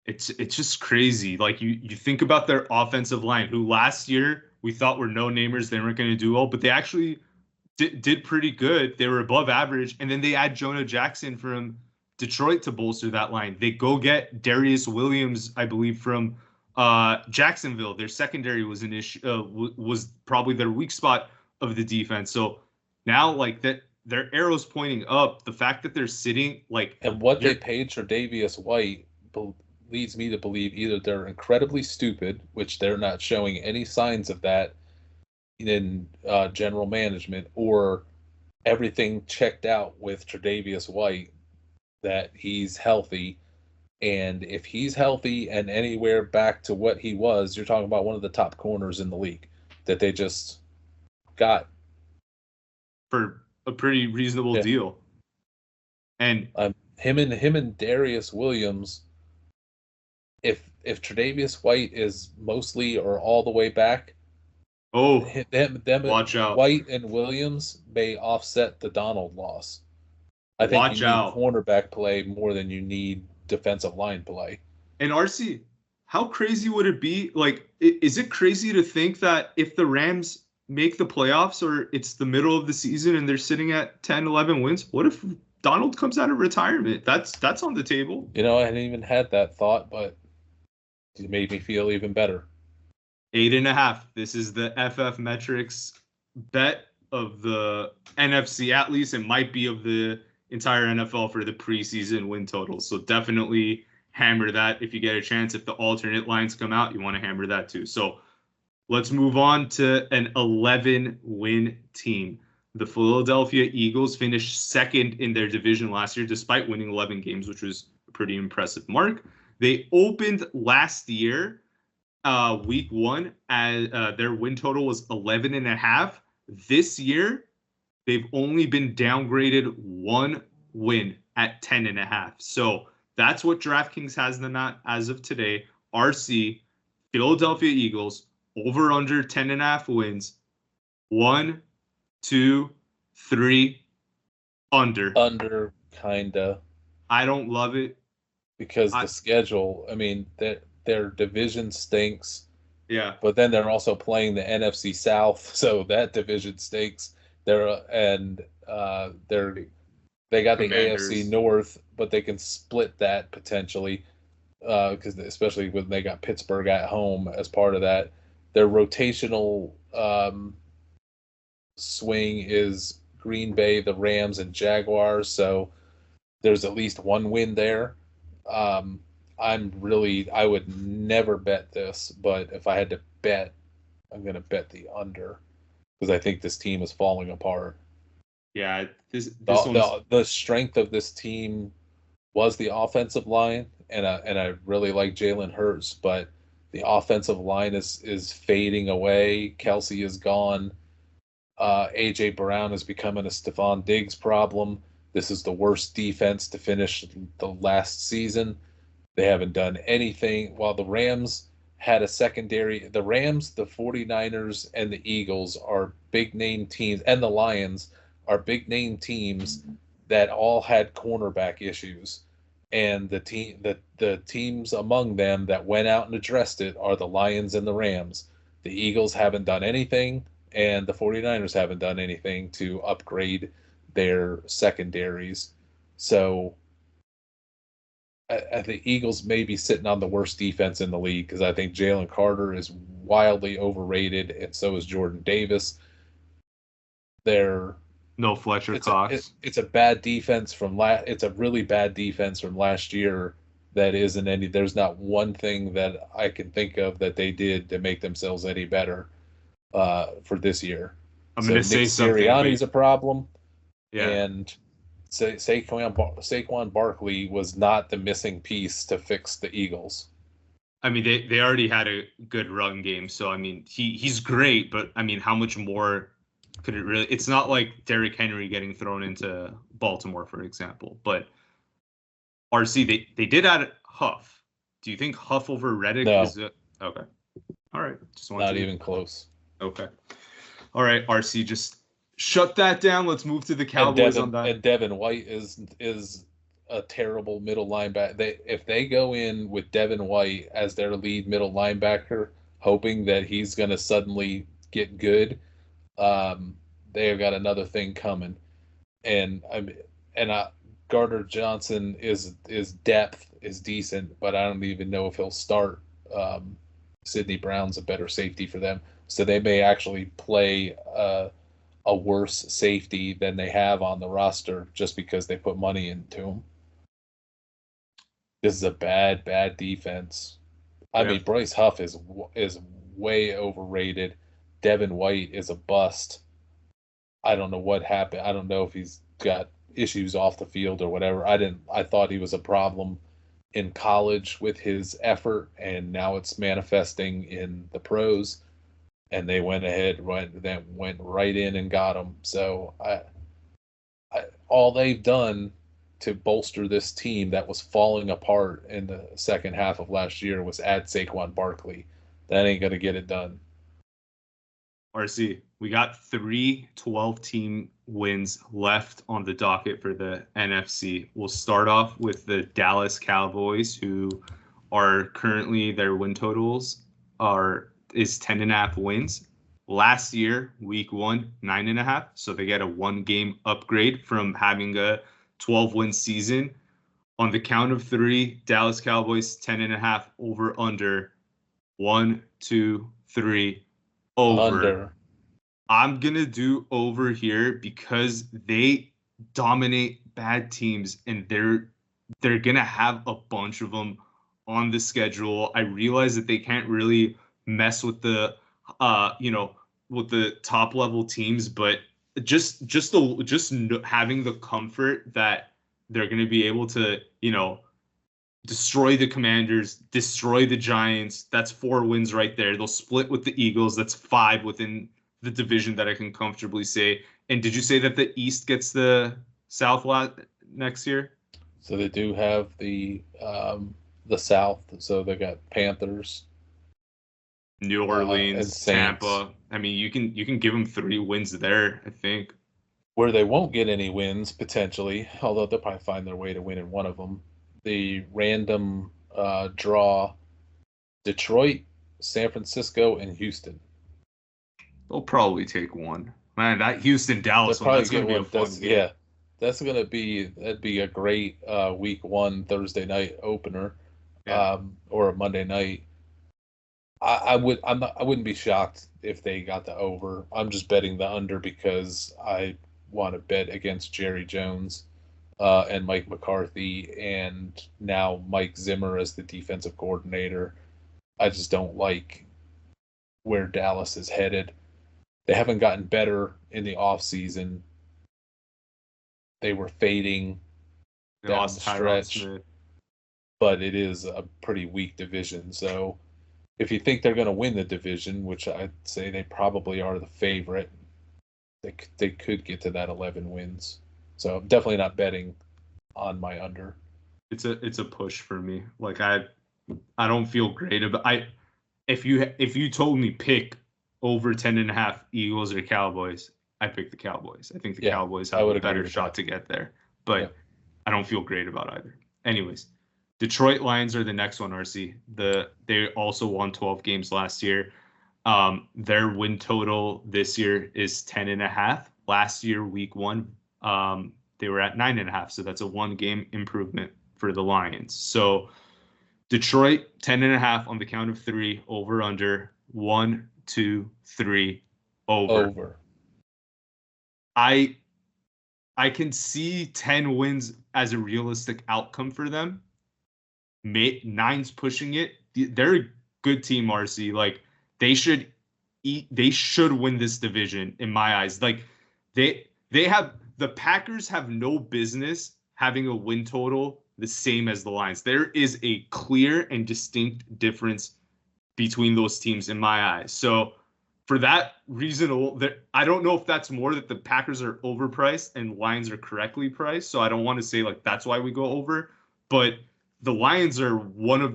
It's just crazy. Like you think about their offensive line, who last year we thought were no-namers. They weren't going to do well, but they actually did pretty good. They were above average, and then they add Jonah Jackson from Detroit to bolster that line. They go get Darius Williams, I believe, from Jacksonville. Their secondary was an issue, was probably their weak spot of the defense. So now, like, that their arrows pointing up. The fact that they're sitting like, and what they paid Tre'Davious White leads me to believe either they're incredibly stupid, which they're not showing any signs of that in general management, or everything checked out with Tre'Davious White, that he's healthy. And if he's healthy and anywhere back to what he was, you're talking about one of the top corners in the league that they just got for a pretty reasonable deal. And him and Darius Williams, if Tre'Davious White is mostly or all the way back, them watch out. White and Williams may offset the Donald loss. I think you need cornerback play more than you need defensive line play. And RC, how crazy would it be? Like, is it crazy to think that if the Rams make the playoffs, or it's the middle of the season and they're sitting at 10, 11 wins, what if Donald comes out of retirement? That's on the table. You know, I hadn't even had that thought, but it made me feel even better. 8.5. This is the FF Metrics bet of the NFC, at least. It might be of the entire NFL for the preseason win totals. So definitely hammer that if you get a chance. If the alternate lines come out, you want to hammer that too. So let's move on to an 11-win team. The Philadelphia Eagles finished second in their division last year, despite winning 11 games, which was a pretty impressive mark. They opened last year, week 1, as their win total was 11.5. This year, they've only been downgraded 1 win at 10.5. So that's what DraftKings has them at as of today. RC, Philadelphia Eagles, over under 10.5 wins. 1, 2, 3, under. Under, kinda. I don't love it. Because the schedule, I mean, their division stinks. Yeah. But then they're also playing the NFC South, so that division stinks. They got the Commanders. AFC North, but they can split that potentially, because especially when they got Pittsburgh at home as part of that. Their rotational swing is Green Bay, the Rams, and Jaguars, so there's at least 1 win there. I would never bet this, but if I had to bet, I'm going to bet the under, because I think this team is falling apart. Yeah, the strength of this team was the offensive line, and I really like Jalen Hurts, but the offensive line is fading away. Kelsey is gone. A.J. Brown is becoming a Stephon Diggs problem. This is the worst defense to finish the last season. They haven't done anything. While the Rams had a secondary, the Rams, the 49ers, and the Eagles are big name teams, and the Lions are big name teams that all had cornerback issues. And the teams among them that went out and addressed it are the Lions and the Rams. The Eagles haven't done anything, and the 49ers haven't done anything to upgrade their secondaries. So I think Eagles may be sitting on the worst defense in the league because I think Jalen Carter is wildly overrated, and so is Jordan Davis. They're No Fletcher Cox. It's a bad defense it's a really bad defense from last year that isn't any. There's not one thing that I can think of that they did to make themselves any better for this year. I'm going to say something. Sirianni's a problem. Yeah. And Saquon Barkley was not the missing piece to fix the Eagles. I mean, they already had a good run game, so I mean, he's great, but I mean, how much more could it really? It's not like Derrick Henry getting thrown into Baltimore, for example. But RC, they did add Huff. Do you think Huff over Reddick is okay? All right, just not even close. Okay, all right, RC, just shut that down. Let's move to the Cowboys on that. And Devin White is a terrible middle linebacker. If they go in with Devin White as their lead middle linebacker, hoping that he's going to suddenly get good, they've got another thing coming. And Gardner Johnson is depth is decent, but I don't even know if he'll start. Sidney Brown's a better safety for them, so they may actually play a worse safety than they have on the roster just because they put money into him. This is a bad defense. I mean, Bryce Huff is way overrated. Devin White is a bust. I don't know what happened. I don't know if he's got issues off the field or whatever. I thought he was a problem in college with his effort, and now it's manifesting in the pros. And they went ahead, went right in and got him. So all they've done to bolster this team that was falling apart in the second half of last year was add Saquon Barkley. That ain't going to get it done. RC, we got 3 12-team wins left on the docket for the NFC. We'll start off with the Dallas Cowboys, who are currently, their win totals is 10.5 wins. Last year, week 1, 9.5. So they get a 1-game upgrade from having a 12-win season. On the count of 3, Dallas Cowboys 10.5 over under. 1, 2, 3 over. Under. I'm gonna do over here because they dominate bad teams, and they're gonna have a bunch of them on the schedule. I realize that they can't really mess with the with the top level teams, but just having the comfort that they're going to be able to destroy the Commanders, destroy the Giants. That's 4 wins right there. They'll split with the Eagles. That's 5 within the division that I can comfortably say. And did you say that the East gets the South next year? So they do have the South. So they got Panthers, New Orleans, Tampa. I mean, you can give them 3 wins there, I think. Where they won't get any wins, potentially, although they'll probably find their way to win in one of them. The random draw, Detroit, San Francisco, and Houston. They'll probably take one. Man, that Houston-Dallas one, that's going to be a fun game. Yeah, that'd be a great week 1 Thursday night opener, or a Monday night. I wouldn't be shocked if they got the over. I'm just betting the under because I want to bet against Jerry Jones and Mike McCarthy, and now Mike Zimmer as the defensive coordinator. I just don't like where Dallas is headed. They haven't gotten better in the offseason. They were fading down the stretch, but it is a pretty weak division. So if you think they're going to win the division, which I'd say they probably are the favorite, they could get to that 11 wins. So I'm definitely not betting on my under. It's a push for me. Like I don't feel great about if you told me pick over 10.5 Eagles or Cowboys, I pick the Cowboys. I think the Cowboys have a better shot to get there, but I don't feel great about either. Anyways, Detroit Lions are the next one, RC. They also won 12 games last year. Their win total this year is 10.5. Last year, week 1, they were at 9.5. So that's a 1-game improvement for the Lions. So Detroit 10.5 on the count of 3, over under 1, 2, 3, over. I can see 10 wins as a realistic outcome for them. 9's pushing it. They're a good team, RC. Like they should win this division in my eyes. Like the Packers have no business having a win total the same as the Lions. There is a clear and distinct difference between those teams in my eyes. So for that reason, I don't know if that's more that the Packers are overpriced and Lions are correctly priced. So I don't want to say like that's why we go over, but the Lions are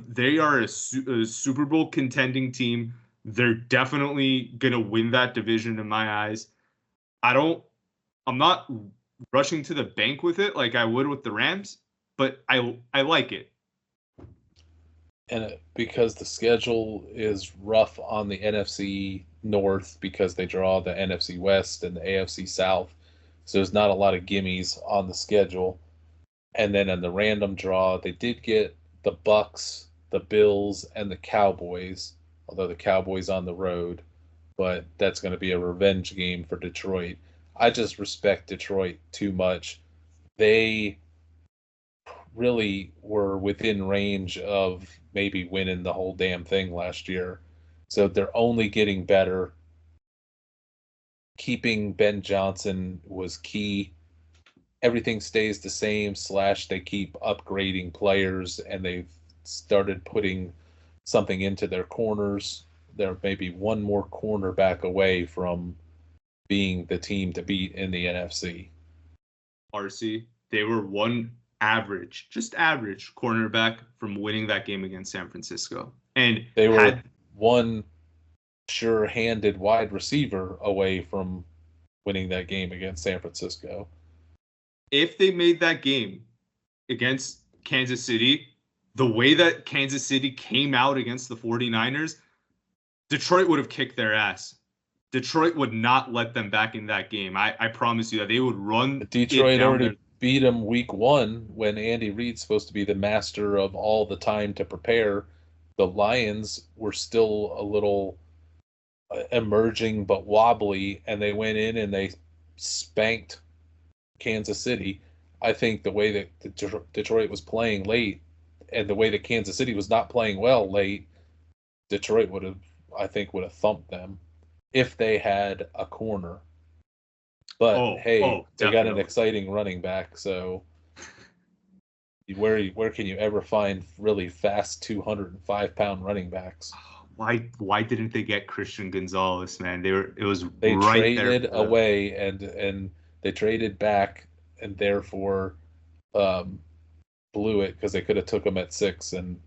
they are a Super Bowl contending team. They're definitely going to win that division in my eyes. I'm not rushing to the bank with it like I would with the Rams, but I like it. And because the schedule is rough on the NFC North because they draw the NFC West and the AFC South, so there's not a lot of gimmies on the schedule. And then in the random draw, they did get the Bucks, the Bills, and the Cowboys, although the Cowboys on the road, but that's going to be a revenge game for Detroit. I just respect Detroit too much. They really were within range of maybe winning the whole damn thing last year. So they're only getting better. Keeping Ben Johnson was key. Everything stays the same, / they keep upgrading players, and they've started putting something into their corners. They're maybe one more cornerback away from being the team to beat in the NFC. RC, they were just average cornerback from winning that game against San Francisco. And they were one sure-handed wide receiver away from winning that game against San Francisco. If they made that game against Kansas City, the way that Kansas City came out against the 49ers, Detroit would have kicked their ass. Detroit would not let them back in that game. I promise you that they would run. Detroit already beat them week 1 when Andy Reid's supposed to be the master of all the time to prepare. The Lions were still a little emerging but wobbly, and they went in and they spanked Kansas City. I think the way that Detroit was playing late and the way that Kansas City was not playing well late, Detroit would have thumped them if they had a corner. But they got an exciting running back, so where can you ever find really fast 205-pound running backs? Why didn't they get Christian Gonzalez, man? They right traded there away and they traded back and therefore blew it because they could have took him at 6 and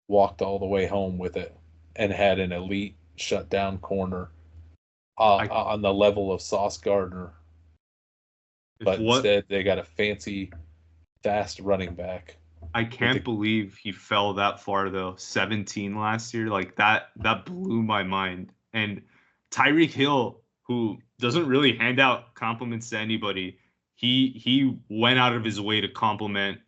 walked all the way home with it and had an elite shutdown corner on the level of Sauce Gardner. But instead they got a fancy, fast running back. I can't believe he fell that far though. 17 last year, like that blew my mind. And Tyreek Hill, who doesn't really hand out compliments to anybody, he went out of his way to compliment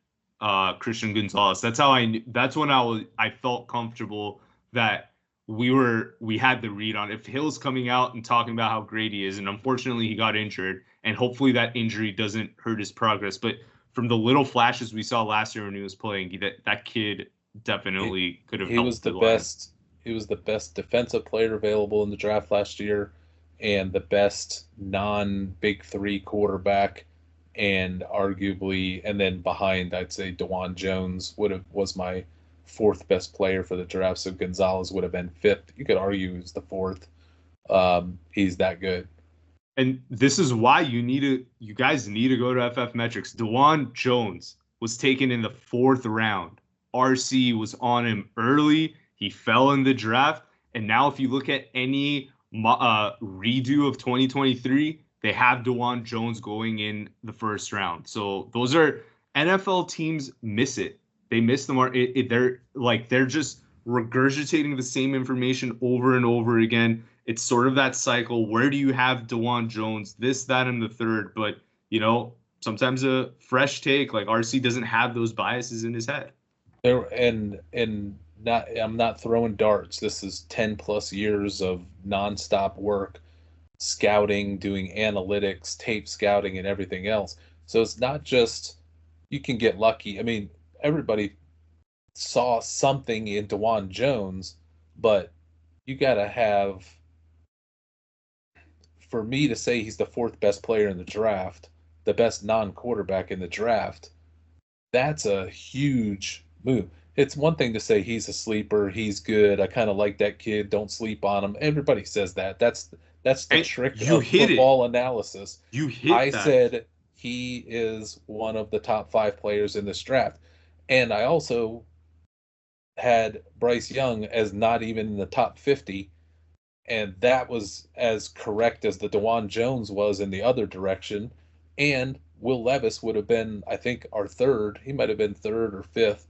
Christian Gonzalez. That's when I felt comfortable that we had the read on if Hill's coming out and talking about how great he is. And unfortunately he got injured, and hopefully that injury doesn't hurt his progress. But from the little flashes we saw last year when he was playing, that kid definitely could have helped. He was the best defensive player available in the draft last year, and the best non-Big Three quarterback, and arguably, and then behind, I'd say DeJuan Jones was my 4th best player for the draft, so Gonzalez would have been 5th. You could argue he's the 4th. He's that good. And this is why you guys need to go to FF Metrics. DeJuan Jones was taken in the 4th round. RC was on him early. He fell in the draft. And now if you look at any redo of 2023, they have DeJuan Jones going in the 1st round. So those are NFL teams miss it. They miss the mark. They're just regurgitating the same information over and over again. It's sort of that cycle. Where do you have DeJuan Jones? This, that, and the third. But, sometimes a fresh take, like RC doesn't have those biases in his head. I'm not throwing darts. This is 10 plus years of nonstop work, scouting, doing analytics, tape scouting, and everything else. So it's not just you can get lucky. I mean, everybody saw something in DeJuan Jones, but you got to have, for me to say he's the 4th best player in the draft, the best non-quarterback in the draft, that's a huge move. It's one thing to say he's a sleeper, he's good, I kind of like that kid, don't sleep on him. Everybody says that. That's the trick of football analysis. I said he is one of the top 5 players in this draft. And I also had Bryce Young as not even in the top 50. And that was as correct as the DeJuan Jones was in the other direction. And Will Levis would have been, I think, our 3rd. He might have been 3rd or 5th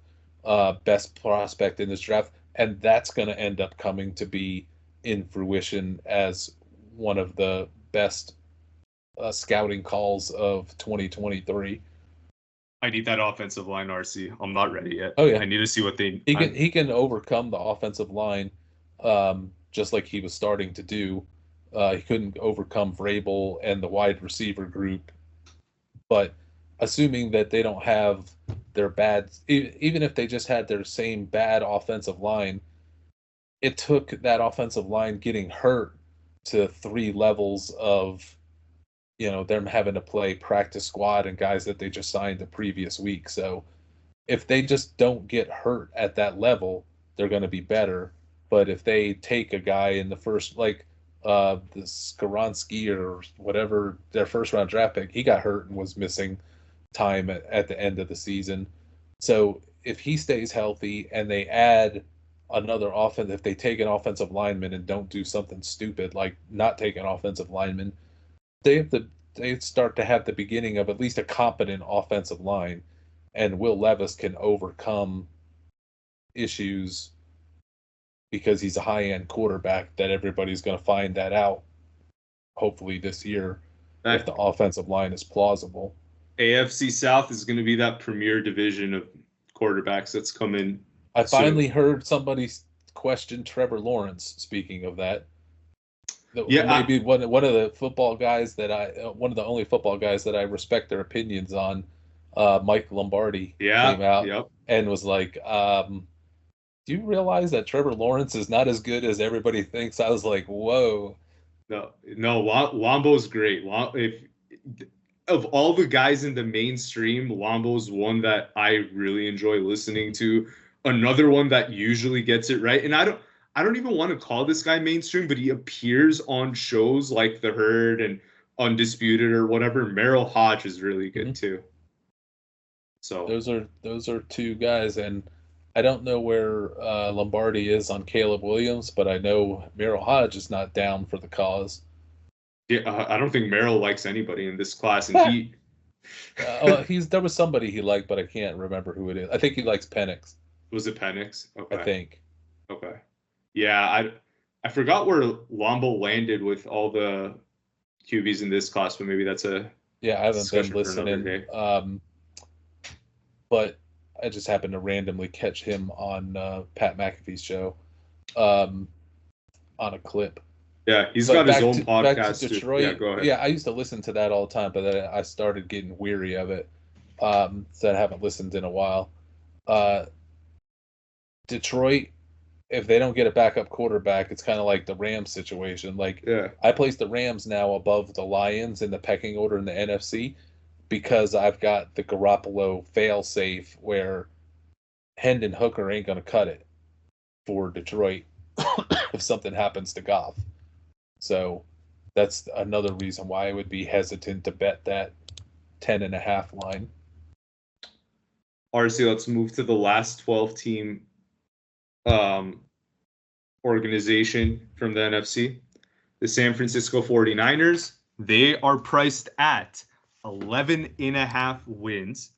best prospect in this draft. And that's going to end up coming to be in fruition as one of the best scouting calls of 2023. I need that offensive line, RC. I'm not ready yet. Oh, yeah. I need to see what he can overcome the offensive line. Just like he was starting to do. He couldn't overcome Vrabel and the wide receiver group. But assuming that they don't have their bad, even if they just had their same bad offensive line, it took that offensive line getting hurt to 3 levels of, them having to play practice squad and guys that they just signed the previous week. So if they just don't get hurt at that level, they're going to be better. But if they take a guy in the first, like the Skoronski or whatever, their 1st round draft pick, he got hurt and was missing time at the end of the season. So if he stays healthy and they add another offense, if they take an offensive lineman and don't do something stupid like not take an offensive lineman, they start to have the beginning of at least a competent offensive line, and Will Levis can overcome issues because he's a high-end quarterback that everybody's going to find that out hopefully this year if the offensive line is plausible. AFC South is going to be that premier division of quarterbacks that's coming. I finally heard somebody question Trevor Lawrence, speaking of that. Maybe one of the football guys one of the only football guys that I respect their opinions on, Mike Lombardi, came out and was like, do you realize that Trevor Lawrence is not as good as everybody thinks? I was like, whoa. No, Wombo's great. Of all the guys in the mainstream, Wombo's one that I really enjoy listening to. Another one that usually gets it right. And I don't even want to call this guy mainstream, but he appears on shows like The Herd and Undisputed or whatever. Merrill Hodge is really good too. So those are 2 guys, and I don't know where Lombardi is on Caleb Williams, but I know Merrill Hodge is not down for the cause. Yeah, I don't think Merrill likes anybody in this class, and there was somebody he liked, but I can't remember who it is. I think he likes Penix. Was it Penix? Okay. I think. Okay. Yeah, I forgot where Lombo landed with all the QBs in this class, but maybe that's a I haven't been listening. But I just happened to randomly catch him on Pat McAfee's show on a clip. Yeah, he's got his own podcast. Back to Detroit. Yeah, go ahead. Yeah, I used to listen to that all the time, but then I started getting weary of it. So I haven't listened in a while. Detroit, if they don't get a backup quarterback, it's kind of like the Rams situation. I place the Rams now above the Lions in the pecking order in the NFC because I've got the Garoppolo fail-safe where Hendon Hooker ain't going to cut it for Detroit if something happens to Goff. So that's another reason why I would be hesitant to bet that 10.5 line. RC, let's move to the last 12 team organization from the NFC. The San Francisco 49ers, they are priced at 11.5 wins.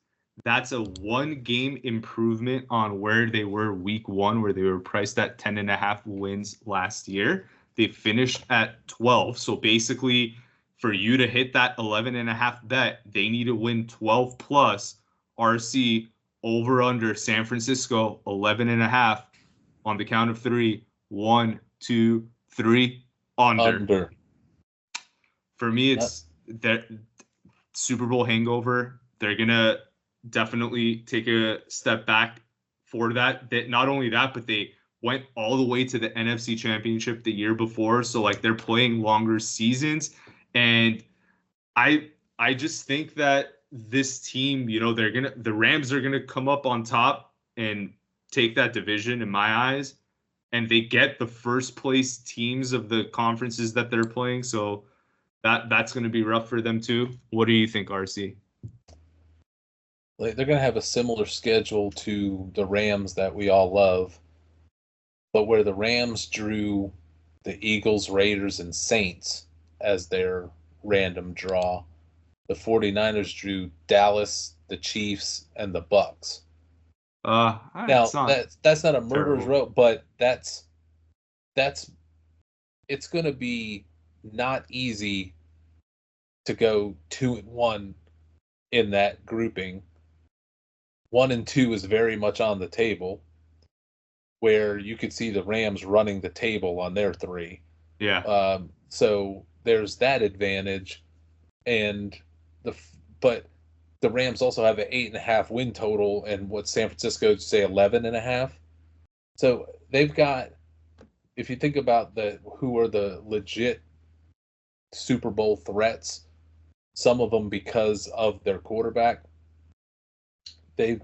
That's a 1-game improvement on where they were week 1, where they were priced at 10.5 wins last year. They finished at 12. So basically, for you to hit that 11.5 bet, they need to win 12 plus. RC, over under San Francisco 11.5 on the count of 3. 1, 2, 3. Under. For me, it's that Super Bowl hangover. They're gonna definitely take a step back for that. Not only that, but they went all the way to the NFC Championship the year before. So like they're playing longer seasons, and I just think that this team, the Rams are gonna come up on top and take that division in my eyes, and they get the first place teams of the conferences that they're playing. So that's going to be rough for them too. What do you think, RC? They're going to have a similar schedule to the Rams that we all love, but where the Rams drew the Eagles, Raiders, and Saints as their random draw, the 49ers drew Dallas, the Chiefs, and the Bucks. Now that's not a murderer's row, but it's going to be not easy to go 2-1 in that grouping. 1 and 2 is very much on the table, where you could see the Rams running the table on their 3. Yeah. So there's that advantage, but the Rams also have an 8.5 win total, and what San Francisco say 11.5. So they've got, if you think about who are the legit Super Bowl threats, some of them because of their quarterback, they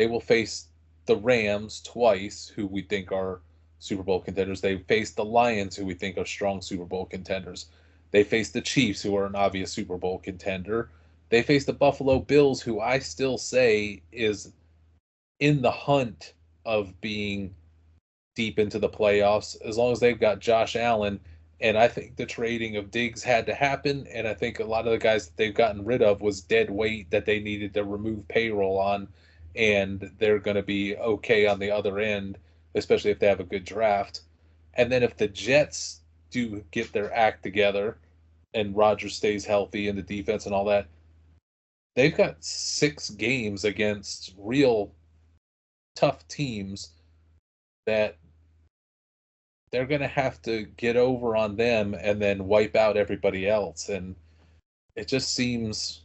will face the Rams twice, who we think are Super Bowl contenders. They face the Lions, who we think are strong Super Bowl contenders. They face the Chiefs, who are an obvious Super Bowl contender. They face the Buffalo Bills, who I still say is in the hunt of being deep into the playoffs, as long as they've got Josh Allen. And I think the trading of Diggs had to happen, and I think a lot of the guys that they've gotten rid of was dead weight that they needed to remove payroll on, and they're going to be okay on the other end, especially if they have a good draft. And then if the Jets do get their act together and Rodgers stays healthy and the defense and all that, they've got 6 games against real tough teams that they're going to have to get over on them and then wipe out everybody else. And it just seems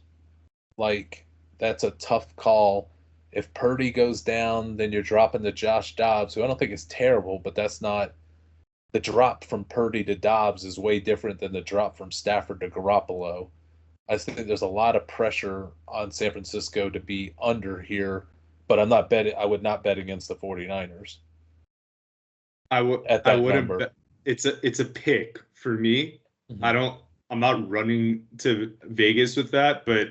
like that's a tough call. If Purdy goes down, then you're dropping to Josh Dobbs, who I don't think is terrible, but that's not – the drop from Purdy to Dobbs is way different than the drop from Stafford to Garoppolo. I think there's a lot of pressure on San Francisco to be under here, but I would not bet against the 49ers. I wouldn't bet. It's a pick for me. Mm-hmm. I'm not running to Vegas with that, but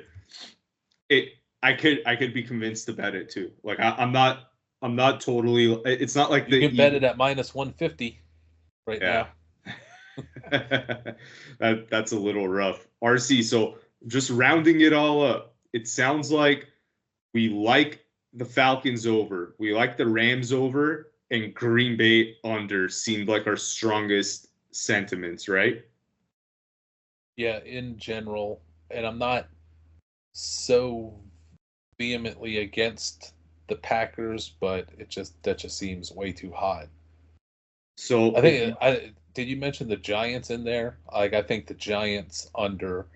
I could be convinced to bet it too. Like I'm not totally. It's not like you can bet it at minus 150 right now. That's a little rough. RC, so just rounding it all up, it sounds like we like the Falcons over, we like the Rams over, and Green Bay under seemed like our strongest sentiments, right? Yeah, in general. And I'm not so vehemently against the Packers, but that just seems way too hot. So I think did you mention the Giants in there? Like, I think the Giants under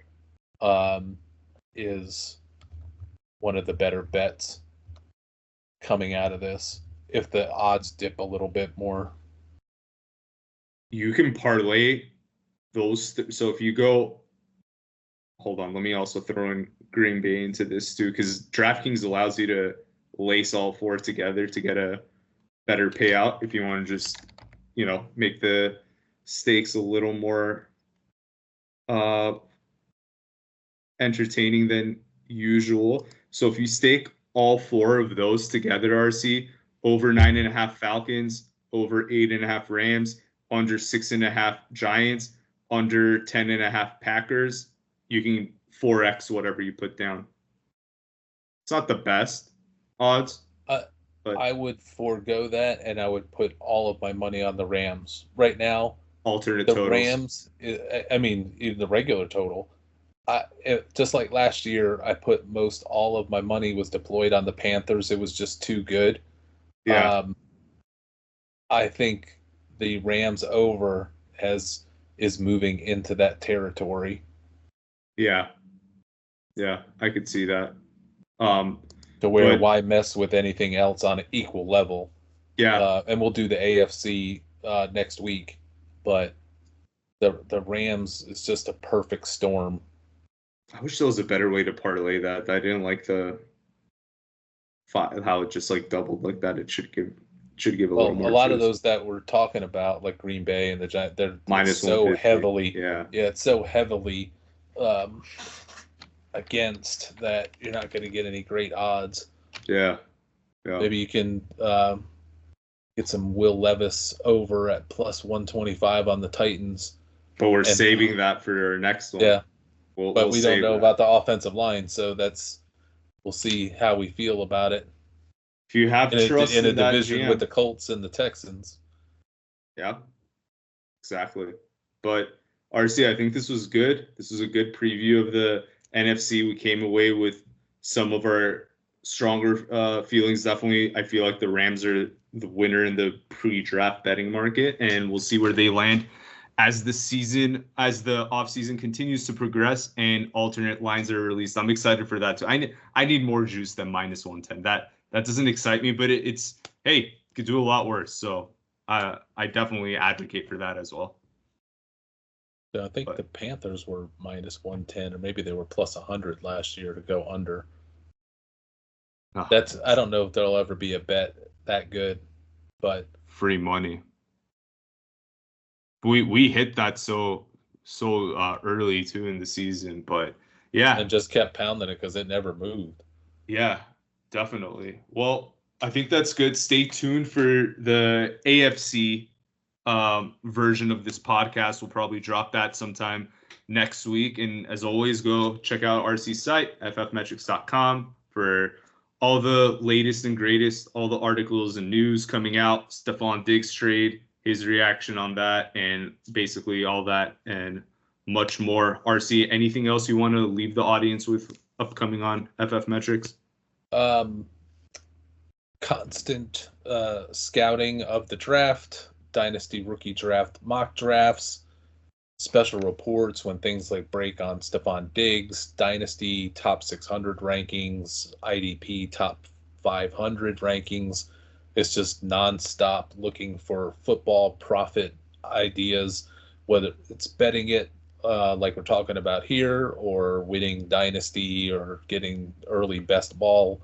is one of the better bets coming out of this, if the odds dip a little bit more. You can parlay those. So if you go, hold on, let me also throw in Green Bay into this too, because DraftKings allows you to lace all 4 together to get a better payout if you want to just, make the stakes a little more entertaining than usual. So if you stake all four of those together, RC, over 9.5 Falcons, over 8.5 Rams, under 6.5 Giants, under 10.5 Packers, you can 4x whatever you put down. It's not the best odds, but I would forego that, and I would put all of my money on the Rams right now. alternate The totals. Rams, I mean, even the regular total. Just like last year, I put most all of my money was deployed on the Panthers. It was just too good. Yeah. I think the Rams over is moving into that territory. Yeah. Yeah, I could see that. To where But why mess with anything else on an equal level? yeah, And we'll do the AFC next week, but the Rams is just a perfect storm. I wish there was a better way to parlay that. I didn't like how it just like doubled like that. It should give a little more A lot juice. of those that we're talking about, like Green Bay and the Giants, they're Minus so 150. heavily, Yeah, it's so heavily against that you're not going to get any great odds. yeah. Maybe you can get some Will Levis over at plus 125 on the Titans. But we're saving that for our next one. Yeah, we'll we don't know about the offensive line, so we'll see how we feel about it. If you have trust in a that division GM. with the Colts and the Texans. Yeah, exactly. But RC, I think this was good. This was a good preview of the NFC. We came away with some of our stronger feelings. Definitely, I feel like the Rams are the winner in the pre-draft betting market, and we'll see where they land as the offseason continues to progress and alternate lines are released. I'm excited for that too. I need more juice than minus 110. That doesn't excite me, but it's hey, could do a lot worse. So I definitely advocate for that as well. I think the Panthers were minus 110, or maybe they were plus 100 last year to go under. Oh, I don't know if there'll ever be a bet that good, but free money. We hit that so early too in the season, but yeah, and just kept pounding it because it never moved. Yeah, definitely. Well, I think that's good. Stay tuned for the AFC version of this podcast. We'll probably drop that sometime next week. And as always, go check out RC's site, ffmetrics.com, for all the latest and greatest, all the articles and news coming out, Stephon Diggs trade, his reaction on that, and basically all that and much more. RC, anything else you want to leave the audience with upcoming on FF Metrics? Constant scouting of the draft, dynasty rookie draft, mock drafts, special reports when things like break on Stephon Diggs, dynasty top 600 rankings, IDP top 500 rankings. It's just nonstop looking for football profit ideas, whether it's betting it like we're talking about here, or winning dynasty, or getting early best ball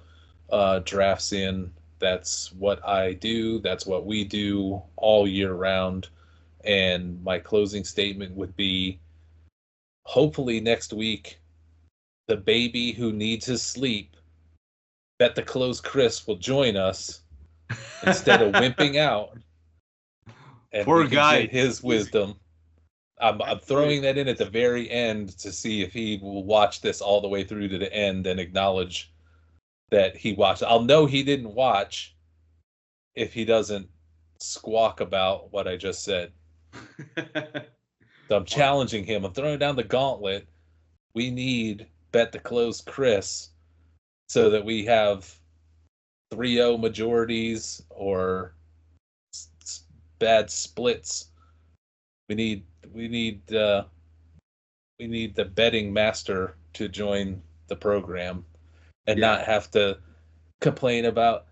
drafts in. That's what I do. That's what we do all year round. And my closing statement would be, hopefully next week, the baby who needs his sleep, Bet the Close Chris, will join us instead of wimping out. And poor guy, get his wisdom. I'm throwing that in at the very end to see if he will watch this all the way through to the end and acknowledge that he watched. I'll know he didn't watch if he doesn't squawk about what I just said. So I'm challenging him. I'm throwing down the gauntlet. We need Bet the Close Chris so that we have 3-0 majorities or bad splits. We need the betting master to join the program and not have to complain about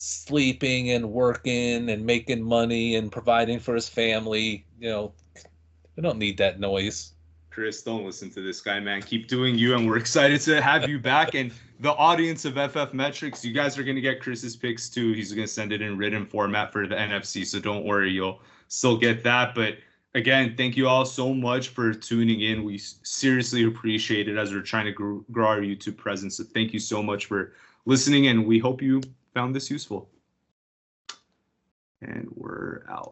sleeping and working and making money and providing for his family. We don't need that noise. Chris, don't listen to this guy, man. Keep doing you, and we're excited to have you back. And the audience of FF Metrics, you guys are going to get Chris's picks too. He's going to send it in written format for the NFC, so don't worry, you'll still get that. But Again, thank you all so much for tuning in. We seriously appreciate it as we're trying to grow our YouTube presence. So thank you so much for listening, and we hope you found this useful. And we're out.